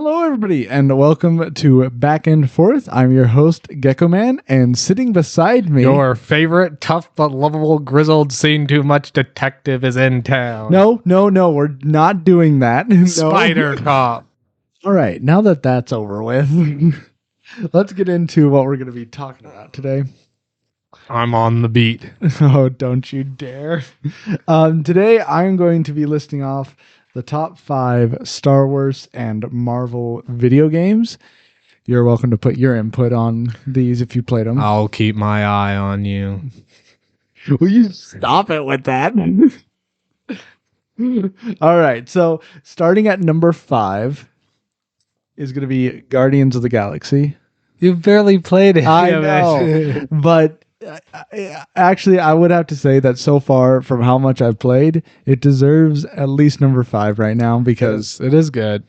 Hello, everybody, and welcome to Back and Forth. I'm your host, Gecko Man, and sitting beside me... Your favorite tough but lovable grizzled seen too much detective is in town. No, we're not doing that. Spider Cop. All right, now that that's over with, let's get into what we're going to be talking about today. I'm on the beat. Oh, don't you dare. Today, I'm going to be listing off the top 5 Star Wars and Marvel video games. You're welcome to put your input on these if you played them. I'll keep my eye on you. Will you stop it with that? All right, so starting at number 5 is going to be Guardians of the Galaxy. You barely played it. I know, but actually, I would have to say that so far, from how much I've played, it deserves at least number 5 right now because it is good.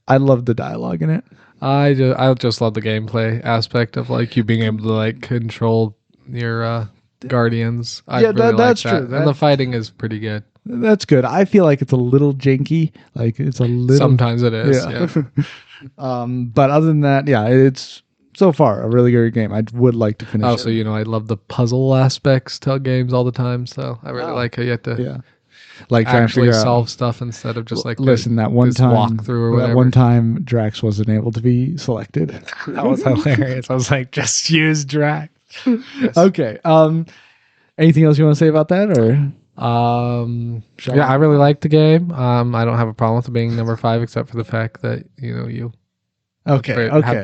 I love the dialogue in it. I just love the gameplay aspect of like you being able to like control your guardians. I really like that's that. true. And the fighting is pretty good. That's good. I feel like it's a little janky. Like it's a little. Sometimes it is. Yeah. But other than that, yeah, it's so far a really good game. I would like to finish. Also, I love the puzzle aspects to games all the time. So I really like how you have to like trying actually to solve stuff instead of just like listen. That one time, walk through or whatever. That one time, Drax wasn't able to be selected. That was hilarious. I was like, just use Drax. Yes. Okay. Anything else you want to say about that, or? I really like the game. I don't have a problem with it being number 5, except for the fact that you have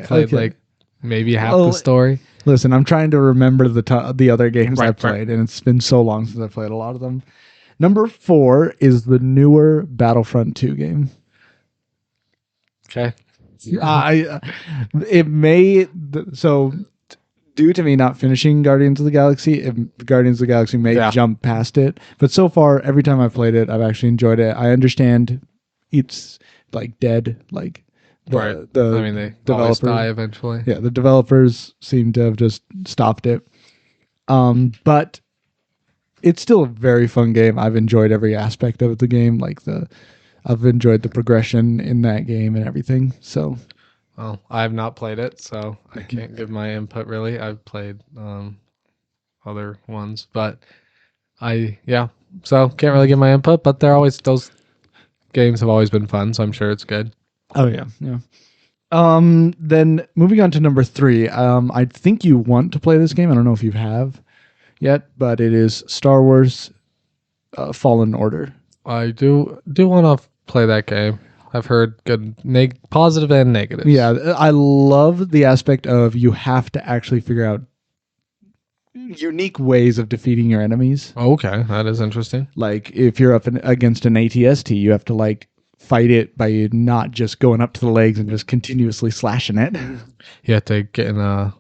played like maybe half the story. Listen, I'm trying to remember the other games I played, and it's been so long since I played a lot of them. Number 4 is the newer Battlefront 2 game. Okay. Due to me not finishing Guardians of the Galaxy, Guardians of the Galaxy may jump past it. But so far, every time I've played it, I've actually enjoyed it. I understand it's like dead, like they developers die eventually. Yeah, the developers seem to have just stopped it. But it's still a very fun game. I've enjoyed every aspect of the game. I've enjoyed the progression in that game and everything. So. Well, I have not played it, so I can't give my input really. I've played other ones, but so can't really give my input, but those games have always been fun, so I'm sure it's good. Oh yeah. Then moving on to number 3, I think you want to play this game. I don't know if you have yet, but it is Star Wars Fallen Order. I do want to play that game. I've heard good, positive and negative. Yeah, I love the aspect of you have to actually figure out unique ways of defeating your enemies. Okay, that is interesting. Like if you're up against an ATST, you have to like fight it by not just going up to the legs and just continuously slashing it. You have to get in a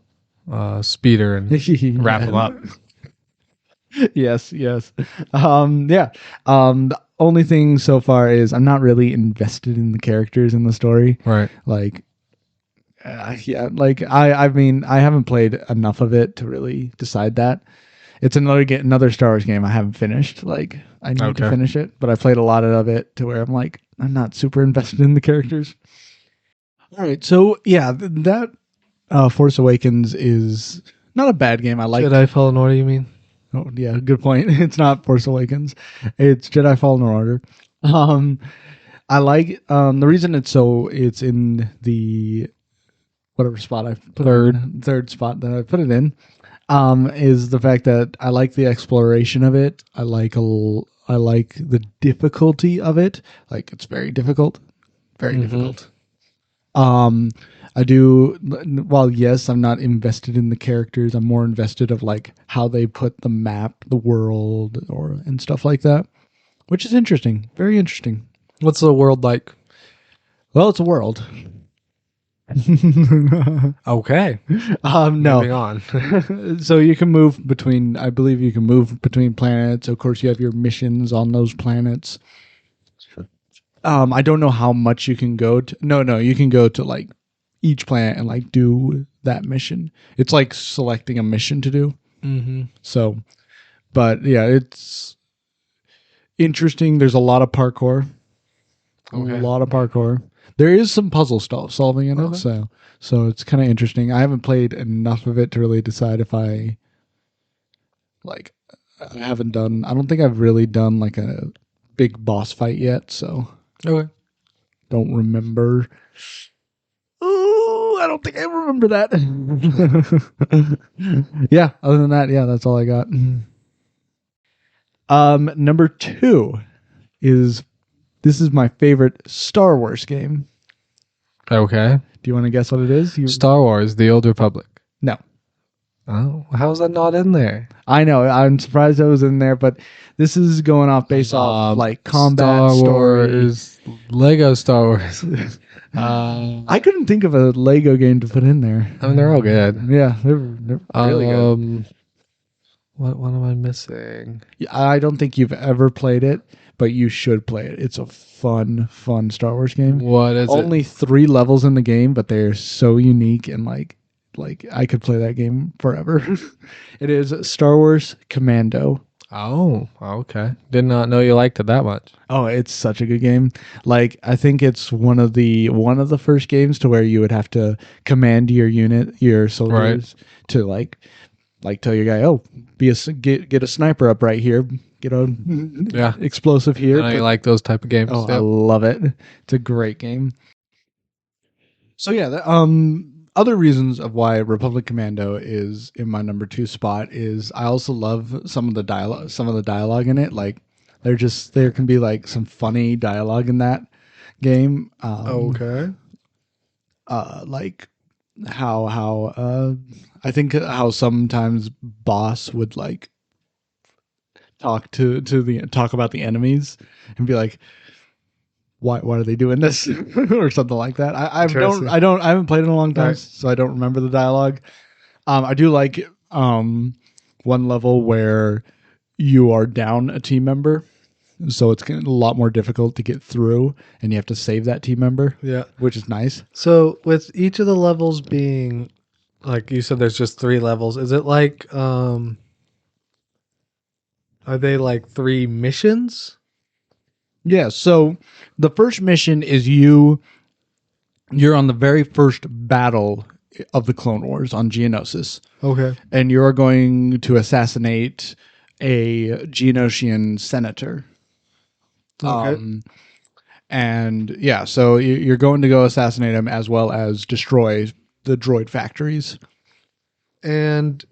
speeder and wrap them up. Yes. The only thing so far is I'm not really invested in the characters in the story. Right. Like, I mean, I haven't played enough of it to really decide that. It's another Star Wars game I haven't finished. Like, I need to finish it, but I played a lot of it to where I'm like, I'm not super invested in the characters. All right, so yeah, that Force Awakens is not a bad game. I like Jedi Fallen Order, you mean? Oh yeah, good point. It's not Force Awakens. It's Jedi Fallen Order. I like the reason it's in the whatever spot I put third spot that I put it in is the fact that I like the exploration of it. I like the difficulty of it. Like it's very difficult. Very difficult. I do, while yes, I'm not invested in the characters, I'm more invested of like how they put the map, the world, and stuff like that, which is interesting. Very interesting. What's the world like? Well, it's a world. Okay. No. Moving on. So you can move between, I believe you can move between planets. Of course, you have your missions on those planets. I don't know how much you can go to. No, you can go to like each planet and like do that mission. It's like selecting a mission to do. Mm-hmm. So, but yeah, it's interesting. There's a lot of parkour. Okay. A lot of parkour. There is some puzzle solving in it, so it's kind of interesting. I haven't played enough of it to really decide if I like. I haven't done. I don't think I've really done like a big boss fight yet, so Okay. don't remember. Oh, I don't think I remember that. Yeah. Other than that, yeah, that's all I got. Number 2 is this is my favorite Star Wars game. Okay. Do you want to guess what it is? Star Wars: The Old Republic. No. Oh, how's that not in there? I know. I'm surprised that was in there, but this is going off based off like combat, Star story. Wars, Lego Star Wars. I couldn't think of a Lego game to put in there. I mean, they're all good. Yeah, they're really good. What am I missing? I don't think you've ever played it, but you should play it. It's a fun Star Wars game. What is Only 3 levels in the game, but they're so unique and like I could play that game forever. It is Star Wars Commando. Oh, okay. Did not know you liked it that much. Oh, it's such a good game. Like I think it's one of the first games to where you would have to command your unit, your soldiers, to like tell your guy, oh, get a sniper up right here, get a explosive here. I like those type of games. Oh, I love it. It's a great game. So yeah, other reasons of why Republic Commando is in my number 2 spot is I also love some of the dialogue in it. Like there can be like some funny dialogue in that game. Okay. Like how I think how sometimes boss would like talk about the enemies and be like, why are they doing this or something like that. I haven't played in a long time, so I don't remember the dialogue. I do like one level where you are down a team member, so it's a lot more difficult to get through, and you have to save that team member. Yeah, which is nice. So with each of the levels being, like you said, there's just 3 levels. Is it like are they like 3 missions? Yeah, so the first mission is you're on the very first battle of the Clone Wars on Geonosis. Okay. And you're going to assassinate a Geonosian senator. Okay. And yeah, so you're going to go assassinate him as well as destroy the droid factories. And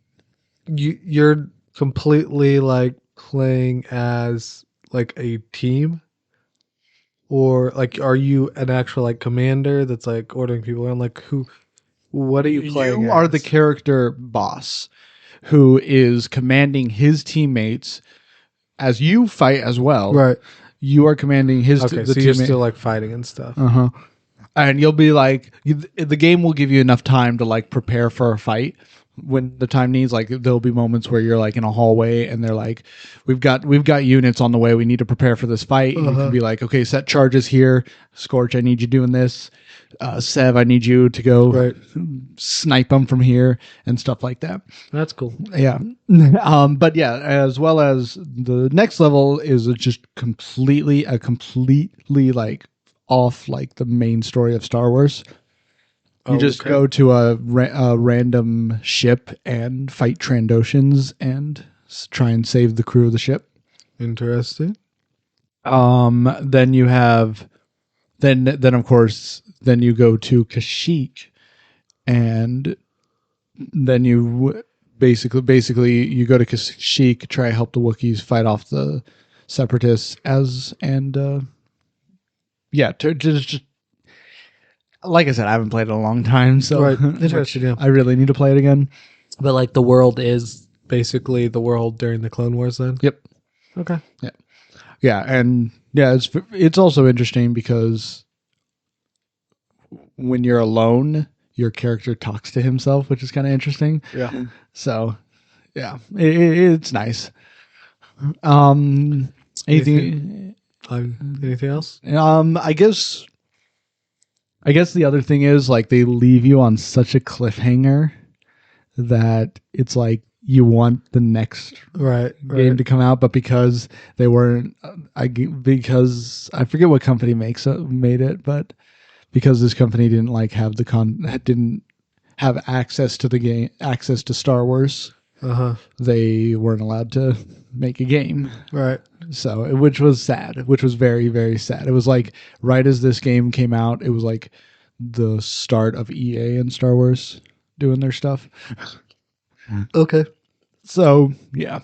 you're completely like playing as like a team? Or like, are you an actual like commander that's like ordering people around? Like what are you playing You as? are the character boss who is commanding his teammates as you fight as well. Right. You are commanding his okay, so you're still like fighting and stuff. Uh-huh. And you'll be like, the game will give you enough time to like prepare for a fight when the time needs. Like there'll be moments where you're like in a hallway and they're like, we've got units on the way. We need to prepare for this fight. And you can be like, okay, set charges here. Scorch, I need you doing this. Sev, I need you to go snipe them from here and stuff like that. That's cool. Yeah. But yeah, as well as the next level is just completely like off like the main story of Star Wars. You just go to a random ship and fight Trandoshans and try and save the crew of the ship. Interesting. Then you have, then of course, then you go to Kashyyyk, and then you basically you go to Kashyyyk, try to help the Wookiees fight off the Separatists to just like I said, I haven't played it in a long time, so Interesting. Yeah. I really need to play it again. But like the world is basically the world during the Clone Wars then? Yep. Okay. Yeah. Yeah, and yeah, it's also interesting because when you're alone, your character talks to himself, which is kind of interesting. Yeah. So, yeah, it's nice. Anything else? I guess the other thing is like they leave you on such a cliffhanger that it's like you want the next game to come out, but because they weren't, because I forget what company made it, but because this company didn't like have didn't have access to the game, access to Star Wars. They weren't allowed to make a game. Right. So, which was sad, which was very, very sad. It was like right as this game came out, it was like the start of EA and Star Wars doing their stuff. Okay. So, yeah,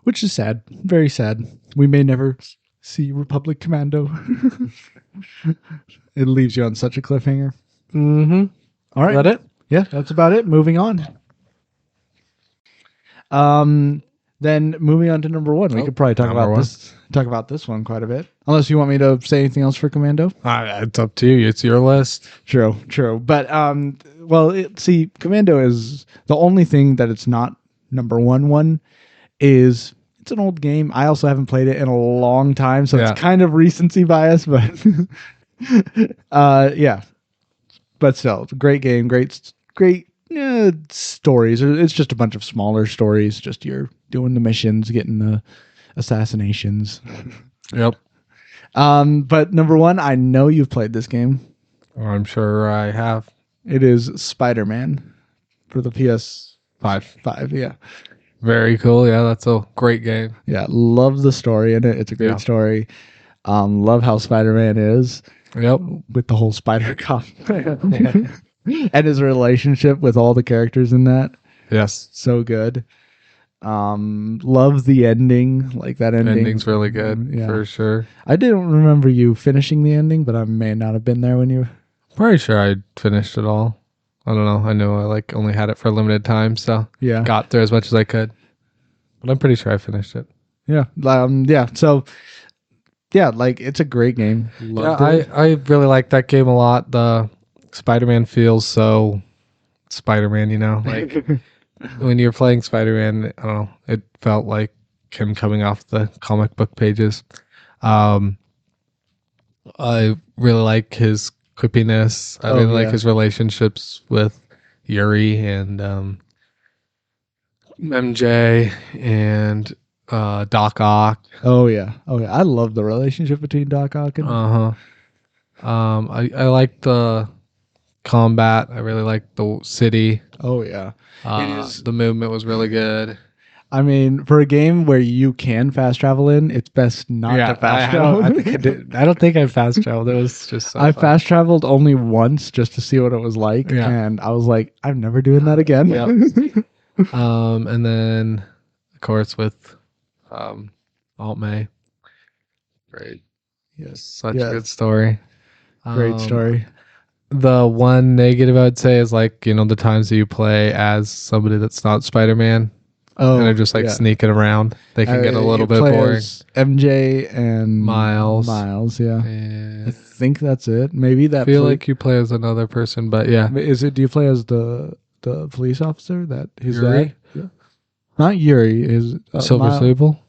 which is sad, very sad. We may never see Republic Commando. It leaves you on such a cliffhanger. Mm-hmm. All right. Is that it? Yeah, that's about it. Moving on. Then moving on to number one, we could probably talk about this one quite a bit. Unless you want me to say anything else for Commando. It's up to you. It's your list. True. But see, Commando is the only thing that it's not number one is it's an old game. I also haven't played it in a long time, so it's kind of recency bias, but yeah. But still, great game, great stories. It's just a bunch of smaller stories. Just you're doing the missions, getting the assassinations. Yep. But number one, I know you've played this game. I'm sure I have. It is Spider-Man for the PS5. Yeah. Very cool. Yeah, that's a great game. Yeah, love the story in it. It's a great story. Love how Spider-Man is. Yep. With the whole Spider Cop. And his relationship with all the characters in that. Yes. So good. Love the ending. Like that ending. Ending's really good, for sure. I didn't remember you finishing the ending, but I may not have been there when you... Pretty sure I finished it all. I don't know. I know I only had it for a limited time, so got through as much as I could. But I'm pretty sure I finished it. Yeah. So it's a great game. I really like that game a lot. The Spider-Man feels so Spider-Man, like when you're playing Spider-Man, I don't know, it felt like him coming off the comic book pages. I really like his quippiness. I really like his relationships with Yuri and MJ and Doc Ock. Oh yeah. I love the relationship between Doc Ock and... I like the combat. I really like the city. Oh yeah. The movement was really good. I mean, for a game where you can fast travel in, it's best not to fast travel. I don't think I fast traveled. It was just I fast traveled only once just to see what it was like, and I was like, I'm never doing that again. Yep. And then of course with Aunt May. Great. Yes. Such a good story. Great story. The one negative I would say is the times that you play as somebody that's not Spider-Man. Oh, and they're just sneaking around. They can get a little bit boring. MJ and Miles, yeah. And I think that's it. Maybe that. I feel like you play as another person, but yeah. Is it? Do you play as the police officer that his Yuri? dad? Yeah. Not Yuri. Is Silver Sable?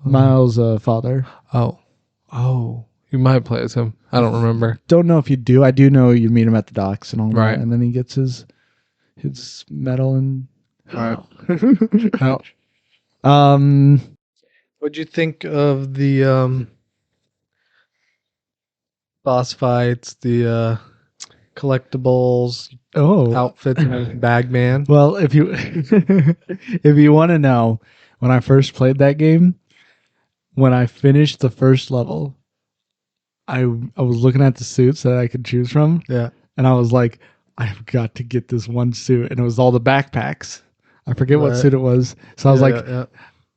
Miles' father. Oh. You might play as him. I don't remember. Don't know if you do. I do know you meet him at the docks and all right. that, and then he gets his medal and. Right. What'd you think of the boss fights, the collectibles, outfits, and Bagman? Well, if you want to know, when I first played that game, when I finished the first level, I was looking at the suits that I could choose from. Yeah. And I was like, I've got to get this one suit. And it was all the backpacks. I forget what suit it was. So I was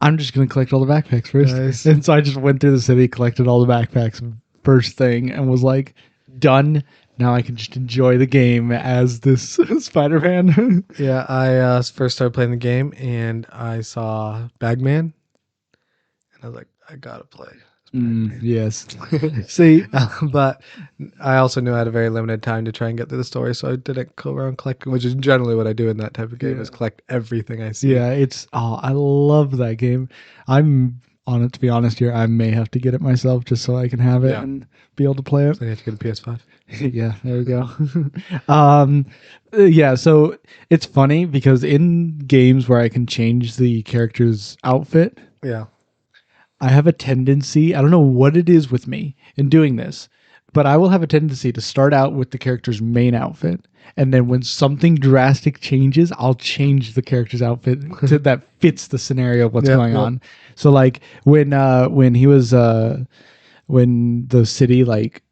I'm just going to collect all the backpacks first. Nice. And so I just went through the city, collected all the backpacks first thing, and was like, done. Now I can just enjoy the game as this Spider-Man. Yeah, I first started playing the game, and I saw Bagman. And I was like, I got to play. Yes. See, but I also knew I had a very limited time to try and get through the story, so I didn't go around collecting, which is generally what I do in that type of game, is collect everything I see. Yeah, I love that game. I'm on it, to be honest here. I may have to get it myself just so I can have it and be able to play it. So you have to get a PS5. Yeah, there we go. Yeah, so it's funny because in games where I can change the character's outfit, yeah, I have a tendency, I don't know what it is with me in doing this, but I will have a tendency to start out with the character's main outfit, and then when something drastic changes, I'll change the character's outfit to that fits the scenario of what's Yep, going yep. on. So like when he was when the city like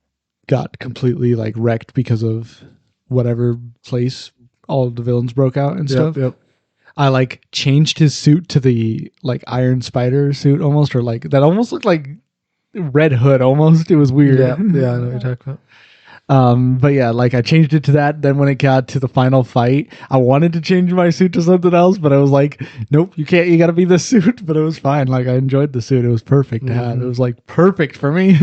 got completely like wrecked because of whatever place all of the villains broke out and stuff. Yep. I like changed his suit to the like Iron Spider suit almost, or like that almost looked like Red Hood almost. It was weird. Yeah. Yeah. I know what you're talking about. But yeah, like I changed it to that. Then when it got to the final fight, I wanted to change my suit to something else, but I was like, nope, you can't. You got to be the suit. But it was fine. Like I enjoyed the suit. It was perfect to have. It was like perfect for me.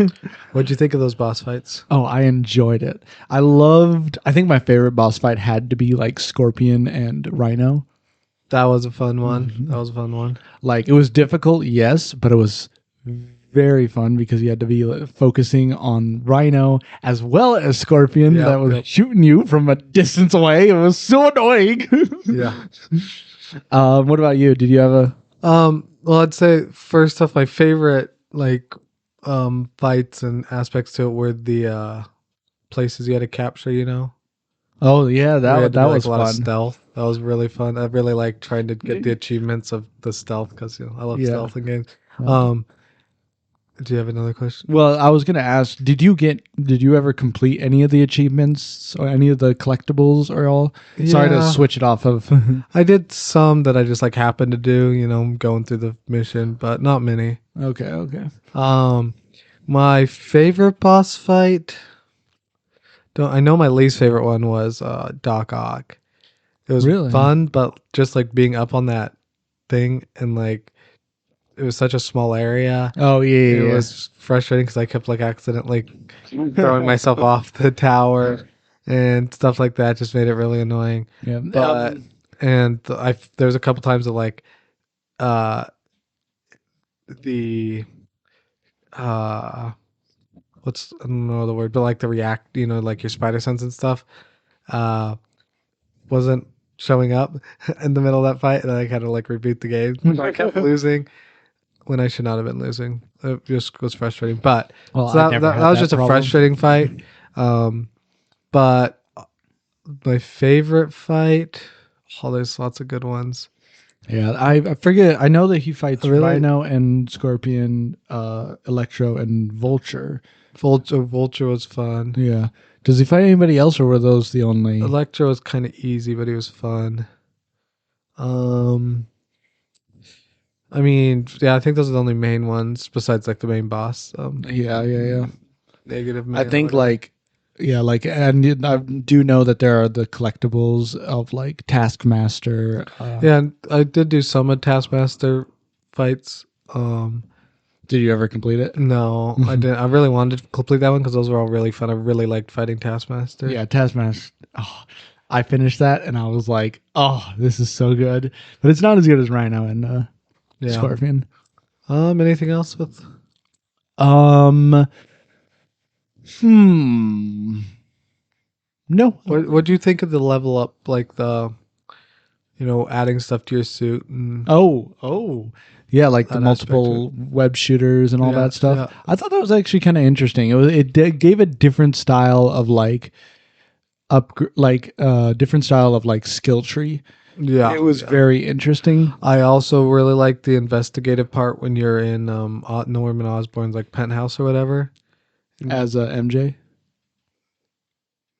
What'd you think of those boss fights? Oh, I enjoyed it. I think my favorite boss fight had to be like Scorpion and Rhino. That was a fun one. That was a fun one. Like it was difficult, yes, but it was very fun because you had to be focusing on Rhino as well as Scorpion Yep, that was yep. shooting you from a distance away. It was so annoying. Yeah. What about you? Did you have a? Well, I'd say first off, my favorite like fights and aspects to it were the places you had to capture. You know, Oh yeah, where you had to that do, like, was a lot of fun. stealth. That was really fun. I really like trying to get the achievements of the stealth because I love Yeah. stealth in games. Yeah. Do you have another question? Well, I was gonna ask, did you ever complete any of the achievements or any of the collectibles or all? Sorry to Yeah. switch it off of. I did some that I just like happened to do. You know, going through the mission, but not many. Okay. My favorite boss fight. Don't I know my least favorite one was Doc Ock. It was Really? fun, but just like being up on that thing and like it was such a small area. Oh yeah. It was frustrating because I kept like accidentally throwing myself off the tower and stuff like that. Just made it really annoying. Yeah. But and there was a couple times that like uh the uh what's I don't know the word, but like the react, you know, like your spider sense and stuff, uh, wasn't showing up in the middle of that fight, and I had to like reboot the game. I kept losing when I should not have been losing. It just was frustrating. But Well, so I that, never that, had that was that just a problem. frustrating fight. But my favorite fight, oh, there's lots of good ones. Yeah, I forget. I know that he fights Really? Rhino and Scorpion, Electro and Vulture. Vulture was fun. Yeah. Does he fight anybody else, or were those the only? Electro was kind of easy, but he was fun. I mean, yeah, I think those are the only main ones besides like the main boss. Yeah. Negative main. I think like, yeah, like, and I do know that there are the collectibles of like Taskmaster. Yeah, and I did do some of Taskmaster fights. Did you ever complete it? No, I didn't. I really wanted to complete that one because those were all really fun. I really liked fighting Taskmaster. Yeah, Taskmaster. Oh, I finished that and I was like, oh, this is so good. But it's not as good as Rhino and Yeah. Scorpion. Anything else with? Um. No. What do you think of the level up, like the, adding stuff to your suit and Oh. Yeah, like the That aspect to multiple web shooters and all Yeah, that stuff. yeah. I thought that was actually kind of interesting. It gave a different style of like different style of like skill tree. yeah, It was yeah. very interesting. I also really like the investigative part when you're in Norman Osborn's like penthouse or whatever. As a MJ.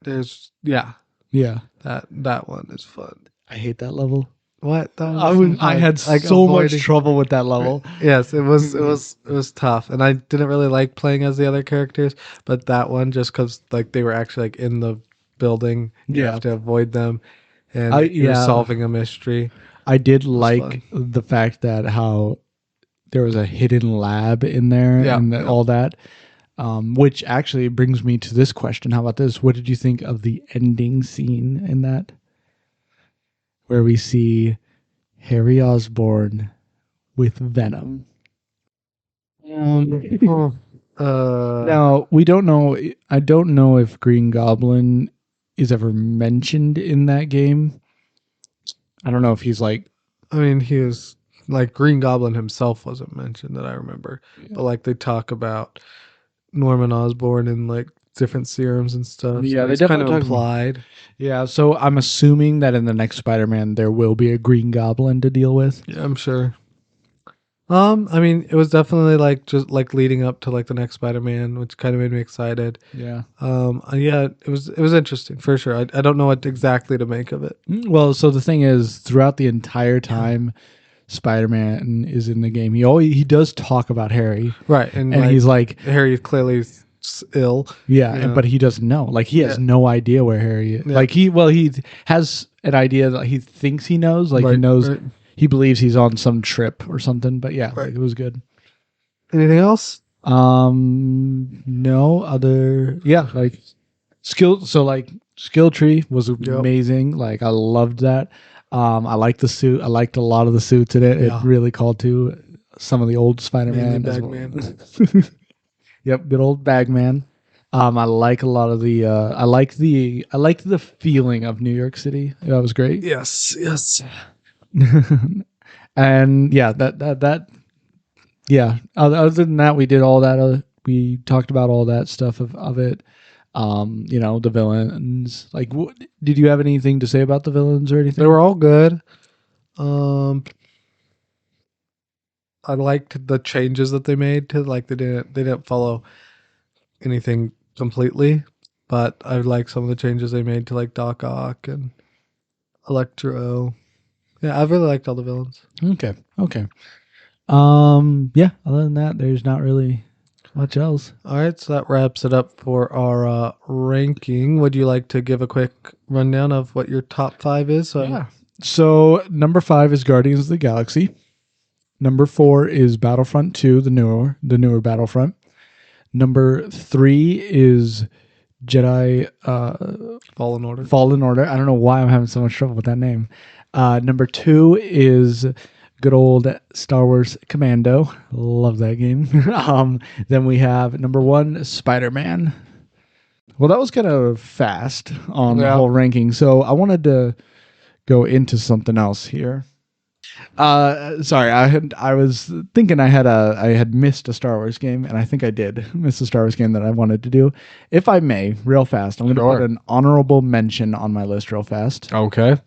There's Yeah. that one is fun. I hate that level. What? That I had like so much avoiding- trouble with that level. Yes, it was tough, and I didn't really like playing as the other characters, but that one just because like they were actually like in the building, you Yeah. have to avoid them, and I- you're yeah. solving a mystery. I did was like the fact that how there was a hidden lab in there Yeah, and yeah. all that. Which actually brings me to this question. How about this? What did you think of the ending scene in that? Where we see Harry Osborn with Venom. Uh, Now, we don't know. I don't know if Green Goblin is ever mentioned in that game. I don't know if he's like. I mean, he was like Green Goblin himself wasn't mentioned that I remember, but like they talk about Norman Osborn and like different serums and stuff. Yeah, so they it's kind of definitely talk implied. Yeah, so I'm assuming that in the next Spider-Man there will be a Green Goblin to deal with. Yeah, I'm sure. I mean, it was definitely like just like leading up to like the next Spider-Man, which kind of made me excited. Yeah. Yeah, it was interesting for sure. I don't know what exactly to make of it. Well, so the thing is, throughout the entire time Spider-Man is in the game, he does talk about Harry, Right, and and like he's like, Harry clearly ill. yeah, you know. but he doesn't know. Like he has Yeah. no idea where Harry is. Yeah. Like he has an idea that he thinks he knows. Like he Right, knows, right. he believes he's on some trip or something. But yeah, Right. like, it was good. Anything else? No other. Yeah, like skill. So like skill tree was amazing. Like I loved that. I liked the suit. I liked a lot of the suits in it. Yeah. It really called to some of the old Spider-Man Mainly as well. Bagman. Yep, good old Bagman. I like a lot of the. I liked the feeling of New York City. That was great. Yes, yes. And yeah, that yeah. Other than that, we did all that. We talked about all that stuff of it. The villains. Like, did you have anything to say about the villains or anything? They were all good. I liked the changes that they made to like they didn't follow anything completely, but I like some of the changes they made to like Doc Ock and Electro. Yeah, I really liked all the villains. Okay. Okay. Yeah. Other than that, there's not really much else. All right, so that wraps it up for our ranking. Would you like to give a quick rundown of what your top 5 is? Yeah. So number 5 is Guardians of the Galaxy. Number 4 is Battlefront 2, the newer Battlefront. Number 3 is Jedi Fallen Order. Fallen Order. I don't know why I'm having so much trouble with that name. Number 2 is good old Star Wars Commando. Love that game. Then we have number 1, Spider-Man. Well, that was kind of fast on the whole ranking, so I wanted to go into something else here. Sorry, I was thinking I had missed a Star Wars game, and I think I did miss a Star Wars game that I wanted to do. If I may, real fast, I'm going to put an honorable mention on my list real fast. Okay.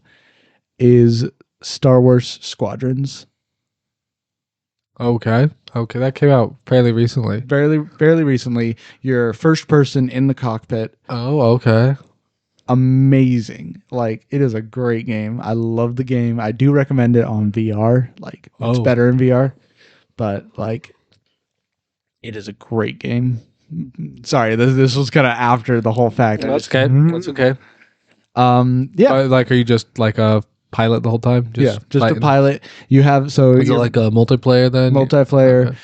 Is Star Wars Squadrons. Okay. Okay, that came out fairly recently. Fairly recently. You're first person in the cockpit. Oh, okay. Amazing. Like, it is a great game. I love the game. I do recommend it on VR. Like, it's better in VR, but like, it is a great game. Sorry, this was kind of after the whole fact. That's okay. That's okay. Yeah. Like, are you just like a pilot the whole time? Just fighting? a pilot. You have Is it like a multiplayer then? Multiplayer.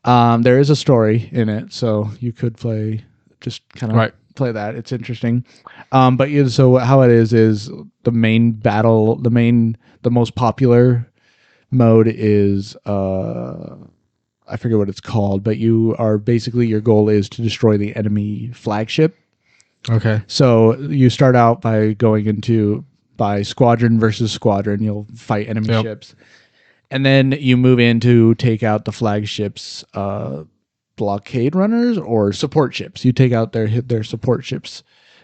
Okay. There is a story in it, so you could play just kind of play that. It's interesting. But so how it is the main battle, the most popular mode is I forget what it's called, but you are basically, your goal is to destroy the enemy flagship. Okay. So you start out by by squadron versus squadron. You'll fight enemy ships. And then you move in to take out the flagship's blockade runners or support ships. You take out their support ships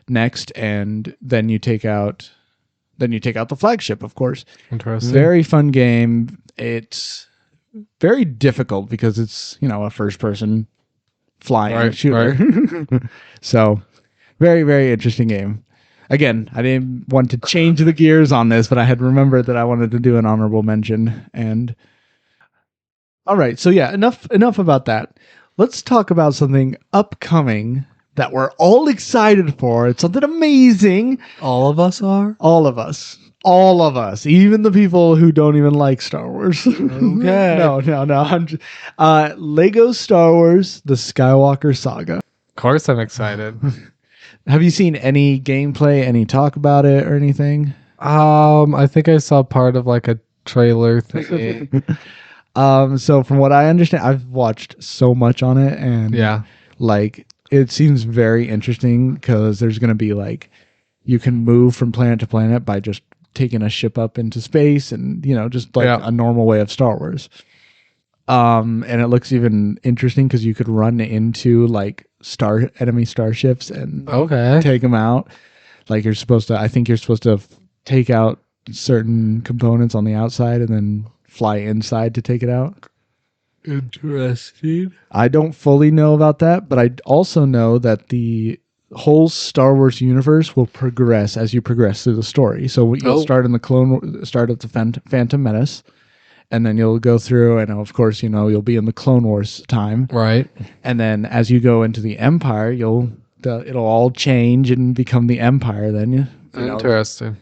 next, and then you take out the flagship, of course. Interesting. Very fun game. It's very difficult because it's, a first person flying shooter. Right. So very, very interesting game. Again, I didn't want to change the gears on this, but I had remembered that I wanted to do an honorable mention. And all right, so yeah, enough about that. Let's talk about something upcoming that we're all excited for. It's something amazing. All of us are? All of us. All of us. Even the people who don't even like Star Wars. Okay. No. I'm just, Lego Star Wars, The Skywalker Saga. Of course I'm excited. Have you seen any gameplay, any talk about it or anything? I think I saw part of like a trailer thing. So from what I understand, I've watched so much on it, and like, it seems very interesting because there's going to be like, you can move from planet to planet by just taking a ship up into space, and just like a normal way of Star Wars. And it looks even interesting because you could run into like enemy starships and Okay. take them out. Like you're supposed to. I think you're supposed to take out certain components on the outside and then fly inside to take it out. Interesting. I don't fully know about that, but I also know that the whole Star Wars universe will progress as you progress through the story. So you'll start in the start at the Phantom Menace, and then you'll go through, and of course, you'll be in the Clone Wars time, Right. and then as you go into the Empire, it'll all change and become the Empire. Then you know, Interesting.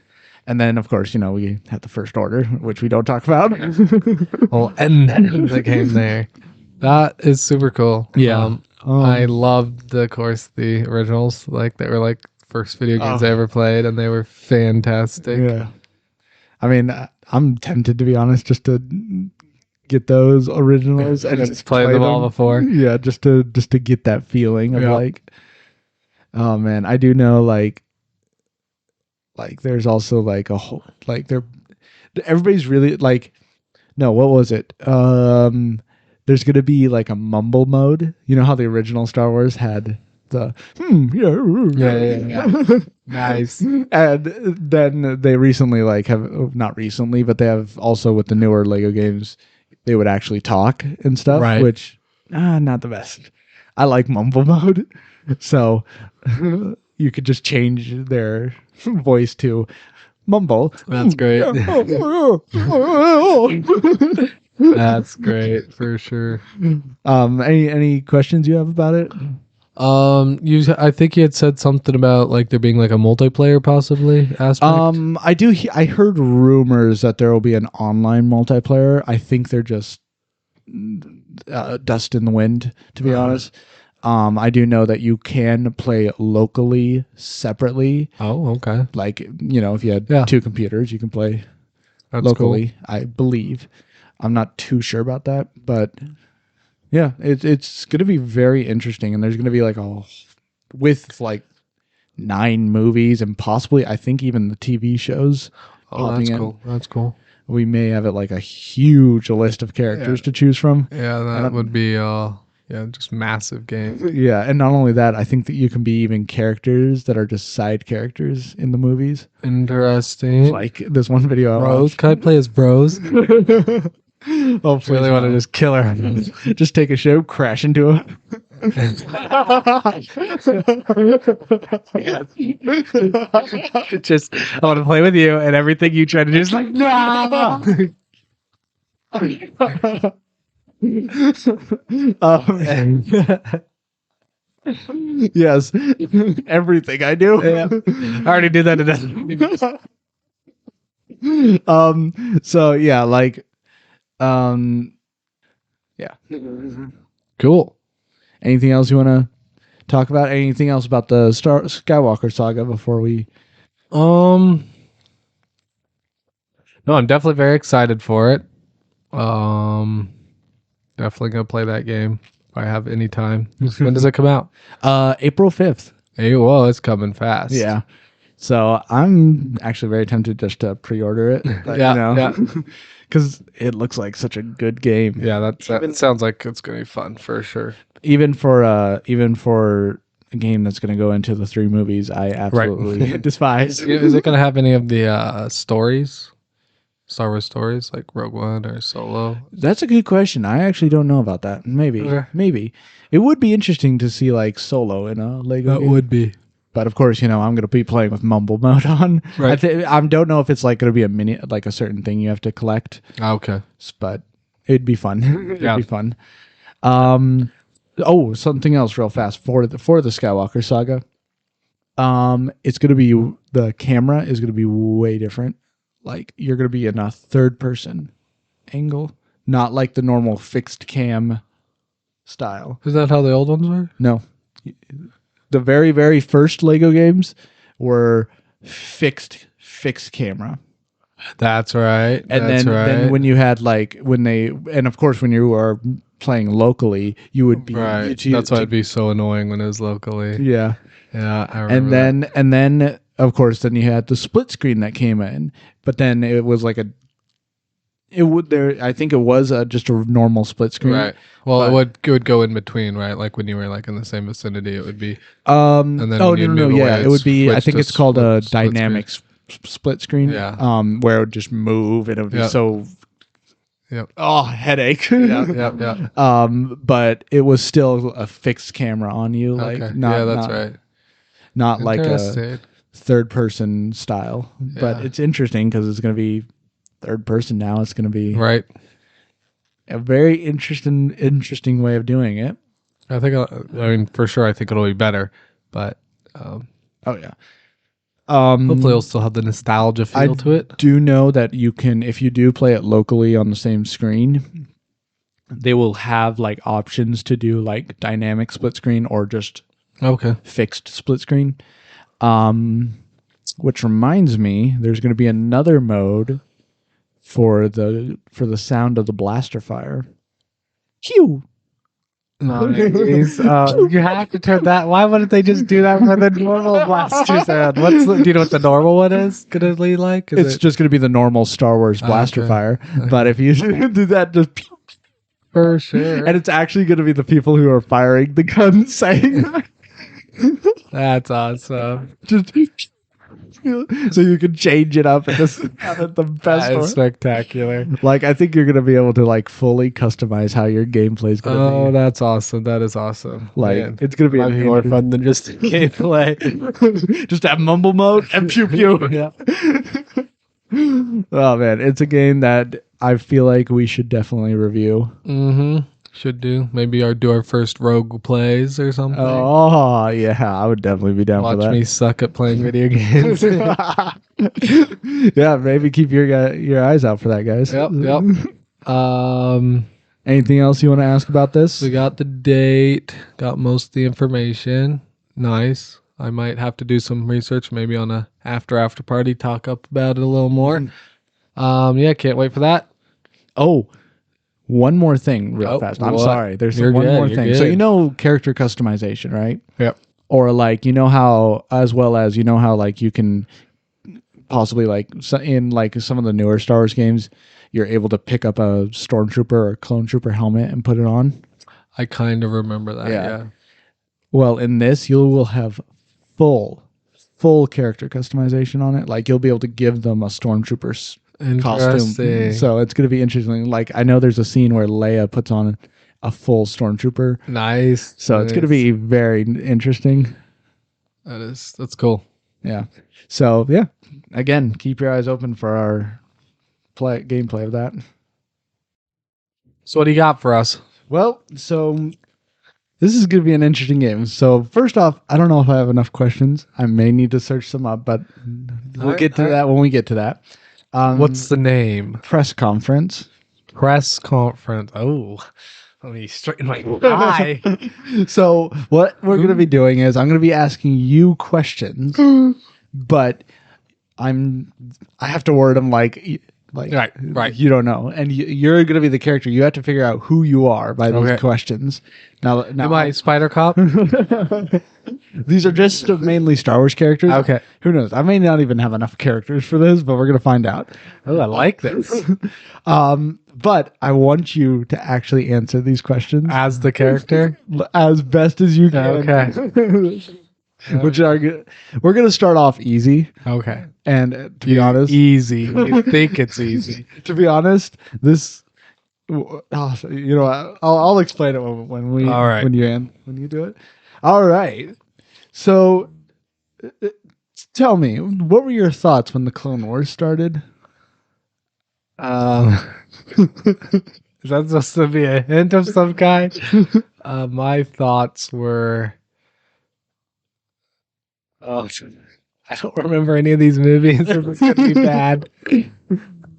and then of course, we have the First Order, which we don't talk about. Well, and then they came there. That is super cool. Yeah. I loved, of course, the originals. Like they were like first video games I ever played, and they were fantastic. Yeah. I mean, I'm tempted to be honest, just to get those originals and just Play them all before. Yeah, just to get that feeling of like, oh man, I do know like there's also like a whole like everybody's really like, no, what was it? There's gonna be like a mumble mode. You know how the original Star Wars had the Yeah. Nice. And then they recently not recently, but they have also with the newer Lego games, they would actually talk and stuff, Right. which not the best. I like mumble mode, so you could just change their voice to mumble. That's great. That's great for sure. Any questions you have about it? I think you had said something about like there being like a multiplayer possibly aspect. I heard rumors that there will be an online multiplayer. I think they're just dust in the wind, to be honest. I do know that you can play locally separately. Oh, okay. Like, if you had two computers, you can play That's locally, I believe. I'm not too sure about that, but yeah, it's going to be very interesting. And there's going to be with like 9 movies and possibly, I think, even the TV shows. Oh, that's cool. That's cool. We may have it like a huge list of characters to choose from. Yeah, that would be just massive game. Yeah, and not only that, I think that you can be even characters that are just side characters in the movies. Interesting. Like this one video I Bros? watched. Can I play as Bros? Oh, please Really want to no. just kill her. Just take a ship, crash into it. Just I want to play with you, and everything you try to do is like no. Yes, everything I do. Yeah. I already did that to death. So yeah, yeah. Cool. Anything else you want to talk about? Anything else about the Skywalker saga before we? No, I'm definitely very excited for it. Definitely gonna play that game if I have any time. When does it come out? April 5th. Hey, well, it's coming fast. Yeah. So I'm actually very tempted just to pre-order it. Yeah. Because it looks like such a good game. Yeah, that sounds like it's gonna be fun for sure. Even for a game that's going to go into the 3 movies, I absolutely despise. Is it gonna have any of the stories? Star Wars stories like Rogue One or Solo? That's a good question. I actually don't know about that. Maybe it would be interesting to see like Solo in a Lego game. would be. But of course, I'm going to be playing with mumble mode on. Right. I don't know if it's like going to be a certain thing you have to collect. Okay. But it'd be fun. It'd be fun. Something else real fast for the Skywalker saga. It's going to be, the camera is going to be way different. Like you're going to be in a third person angle, not like the normal fixed cam style. Is that how the old ones were? No. The very, very first Lego games were fixed camera. That's right. And then when you had and of course when you were playing locally, you would be right. That's why it'd be so annoying when it was locally. Yeah. Yeah, I remember. And then of course then you had the split screen that came in, but then it was like It would there. I think it was just a normal split screen. Right. Well, But- it would go in between, right? Like when you were like in the same vicinity, it would be. And then oh when no you'd no no move yeah, away, it would be. I switch think to it's called a split screen. dynamic split screen. Yeah. Where it would just move and it would be Yep. so. Yep. Oh, headache. Yep. But it was still a fixed camera on you, like Okay. not Yeah, that's not, right. not like a Interesting. third person style. But Yeah. it's interesting because it's going to be third person now. It's going to be Right. a very interesting way of doing it. I think. I mean, for sure, I think it'll be better, but Oh yeah. hopefully, it'll still have the nostalgia feel to it. Do know that you can, if you do play it locally on the same screen, they will have like options to do like dynamic split screen or just Okay. fixed split screen. Which reminds me, there's going to be another mode for the sound of the blaster fire. Pew! Nice. You have to turn that. Why wouldn't they just do that for the normal blaster sound? Do you know what the normal one is gonna be like? It's just going to be the normal Star Wars blaster okay. fire. But if you do that, just pew, for sure. and it's actually going to be the people who are firing the guns saying that. That's awesome. Just so you can change it up and just have it the best That one. is spectacular. Like I think you're gonna be able to like fully customize how your gameplay is gonna Oh, be. that's awesome. That is awesome. Like Man. it's gonna be Might be more fun than just gameplay. just have mumble mode and pew pew. Yeah. Oh man, it's a game that I feel like we should definitely review. Mm-hmm. Should do. Maybe do our first rogue plays or something. Oh yeah, I would definitely be down Watch for that. me suck at playing video games. Yeah, maybe keep your eyes out for that, guys. Yep. Anything else you want to ask about this? We got the date, got most of the information. Nice. I might have to do some research, maybe on a after party, talk up about it a little more. Yeah, can't wait for that. Oh, one more thing real Oh, fast. I'm what? sorry. There's You're one good, more you're thing. So good. you know character customization, right? Yep. Or like you know how as well as you know how like you can possibly like in like some of the newer Star Wars games you're able to pick up a stormtrooper or clone trooper helmet and put it on. I kind of remember that. Yeah. Yeah. Well, in this you will have full character customization on it. Like you'll be able to give them a stormtrooper's costume. Interesting. So it's going to be interesting. Like I know there's a scene where Leia puts on a full stormtrooper. Nice. So it's going to be very interesting. That's cool. Yeah. So yeah, again, keep your eyes open for our gameplay of that. So what do you got for us? Well, so this is going to be an interesting game. So first off, I don't know if I have enough questions. I may need to search some up, but we'll get to that when we get to that. What's the name? press conference? Press conference. Oh, let me straighten my eye. So what we're going to be doing is I'm going to be asking you questions, but I have to word them like Right. you don't know, and you're going to be the character. You have to figure out who you are by these Okay. questions. Now Am I Spider Cop? these are just mainly Star Wars characters. Okay. Who knows? I may not even have enough characters for this, but we're going to find out. Oh, I like this. But I want you to actually answer these questions As the character? as best as you can. Okay. Which are good. We're going to start off easy, Okay. and to be honest, Easy. You think it's easy. to be honest, this. You know, I'll explain it when we All right. when you do it. All right. So, tell me, what were your thoughts when the Clone Wars started? Is that supposed to be a hint of some kind? My thoughts were. Oh, I don't remember any of these movies. So this could be bad.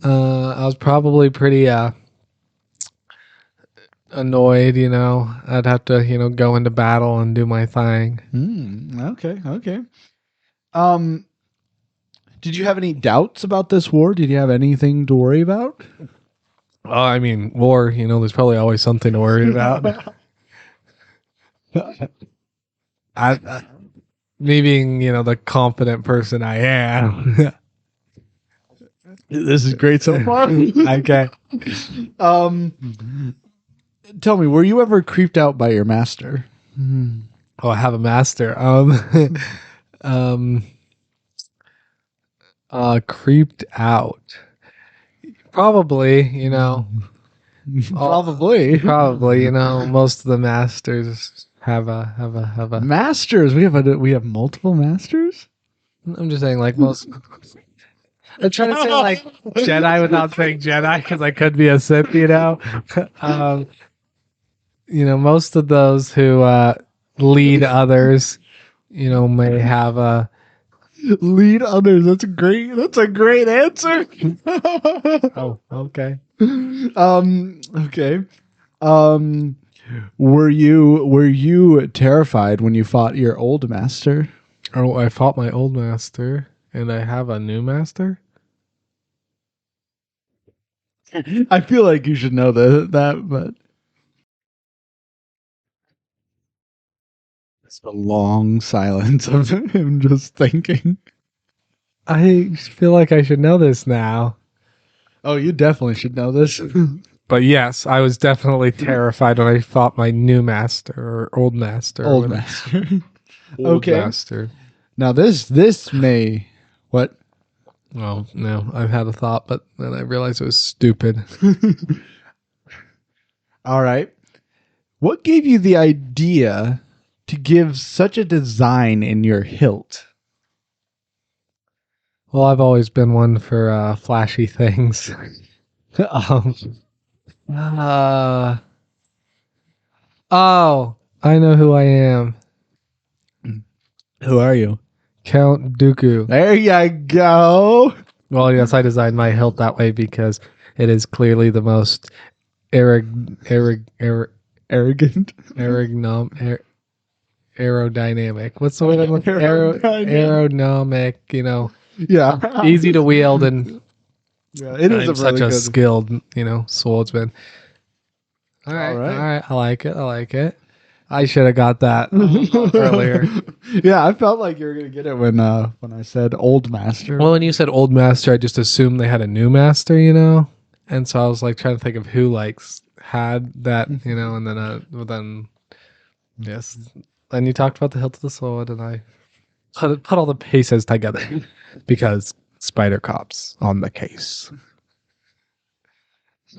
I was probably pretty annoyed. You know, I'd have to go into battle and do my thing. Okay. Did you have any doubts about this war? Did you have anything to worry about? Well, I mean, war. There's probably always something to worry about. Me being, the confident person I am. This is great so far. Okay. Tell me, were you ever creeped out by your master? Oh, I have a master. Um, creeped out. Probably, Probably. most of the masters have a. Masters. We have multiple masters. I'm just saying, like most. I'm trying to say like Jedi without saying Jedi because I could be a Sith, um, most of those who lead others, may have a. Lead others. That's great. That's a great answer. Oh, okay. Okay. Um. Were you terrified when you fought your old master? Oh, I fought my old master, and I have a new master. I feel like you should know that, but it's a long silence of him just thinking. I feel like I should know this now. Oh, you definitely should know this. But yes, I was definitely terrified when I fought my new master or old master. Old or whatever. master. Old Okay. master. Now this may what? Oh, no, I've had a thought, but then I realized it was stupid. All right. What gave you the idea to give such a design in your hilt? Well, I've always been one for flashy things. um, oh, I know who I am. Who are you? Count Dooku. There you go. Well, yes, I designed my hilt that way because it is clearly the most Arrogant. aerodynamic. What's the word I'm looking? Aerodynamic. Yeah. Easy to wield, and Yeah, it is I'm a such really a good. skilled, swordsman. All right, All right. all right. I like it. I should have got that earlier. Yeah, I felt like you were gonna get it when I said old master. Well, when you said old master, I just assumed they had a new master, and so I was like trying to think of who had that, and then yes, and you talked about the hilt of the sword, and I put all the pieces together because Spider Cops on the case.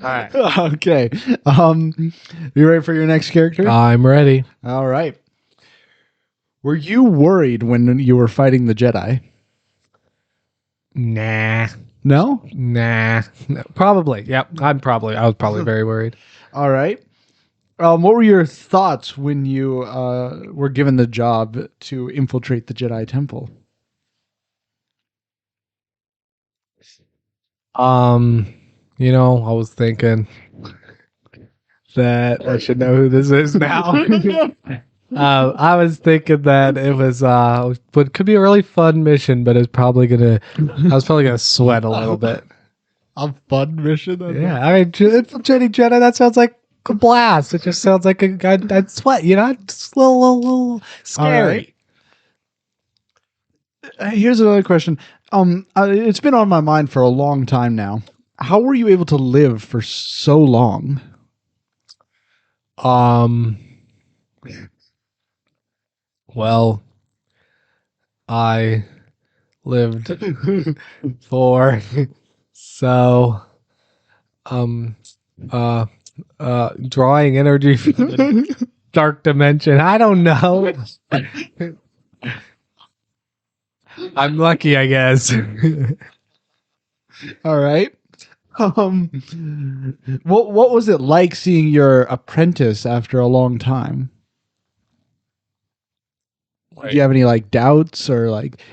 All right, Okay. You ready for your next character? I'm ready. All right. Were you worried when you were fighting the Jedi? Nah. No? No, probably. Yep. I was probably very worried. All right. What were your thoughts when you were given the job to infiltrate the Jedi Temple? I was thinking that I should know who this is now. I was thinking that it was but could be a really fun mission, but I was probably gonna sweat a little bit. A fun mission? Yeah, I mean, infiltrating Jedi, that sounds like a blast. It just sounds like I'd sweat, just a little scary. Here's another question. It's been on my mind for a long time now. How were you able to live for so long? Well, I lived for so uh drawing energy from the dark dimension. I don't know. I'm lucky, I guess. All right. What was it like seeing your apprentice after a long time? Do you have any doubts or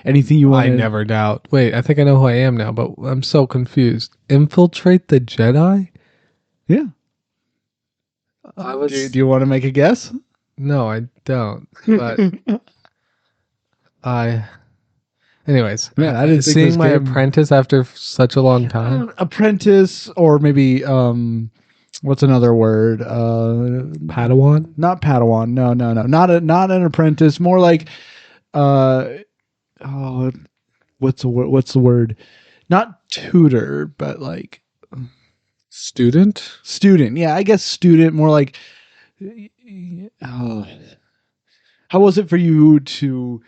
anything you want? I never doubt. Wait, I think I know who I am now, but I'm so confused. Infiltrate the Jedi? Yeah. I was Do you want to make a guess? No, I don't. But anyways, Man, I didn't think seeing this my game- apprentice after such a long time. Apprentice, or maybe what's another word? Padawan? Not Padawan. No. Not an apprentice. More like oh, what's the word? not tutor, but like Student? student. Yeah, I guess student. More like. Uh, how was it for you to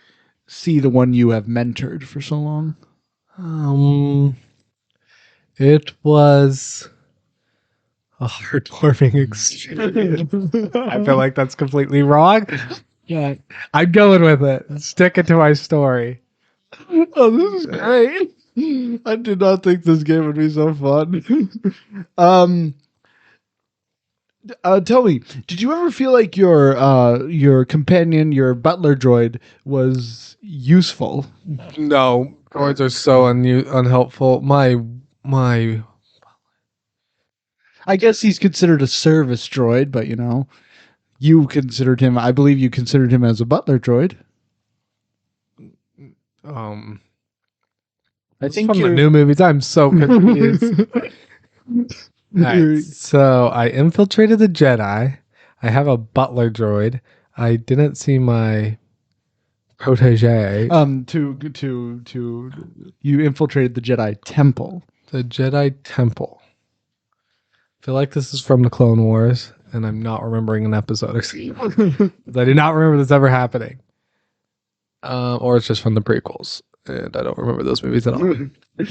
see the one you have mentored for so long? It was a heartwarming experience. I feel like that's completely wrong. Yeah, I'm going with it. Sticking to my story. Oh, this is great. I did not think this game would be so fun. um, tell me, did you ever feel like your companion, your butler droid, was useful? No, droids are so unhelpful. My I guess he's considered a service droid, but you considered him. I believe you considered him as a butler droid. um. I It's think from the you're new movies. I'm so confused. All right, so I infiltrated the Jedi. I have a butler droid. I didn't see my protege, to you infiltrated the Jedi Temple. the Jedi Temple. I feel like this is from the Clone Wars, and I'm not remembering an episode. I do not remember this ever happening. Or it's just from the prequels, and I don't remember those movies at all.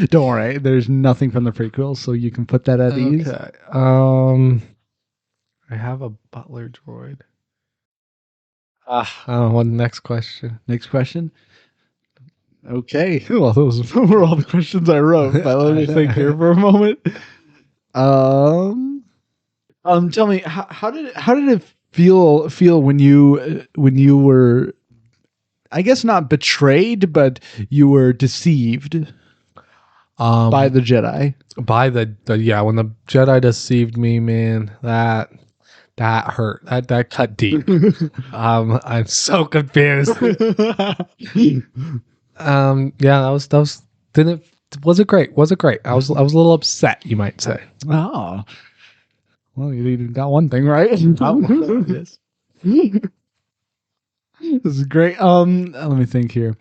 Don't worry, there's nothing from the prequels, so you can put that at ease. Okay. I have a butler droid. I don't know. What next question? Next question. Okay, well, those were all the questions I wrote. But let me think here for a moment. Tell me, how did it feel when you were, I guess not betrayed, but you were deceived by the Jedi? By the yeah, when the Jedi deceived me, man, that hurt. That cut deep. I'm so confused. Yeah, that was didn't was it great? Was it great? I was a little upset, you might say. Oh, well, you got one thing right. Yes. This is great. Let me think here.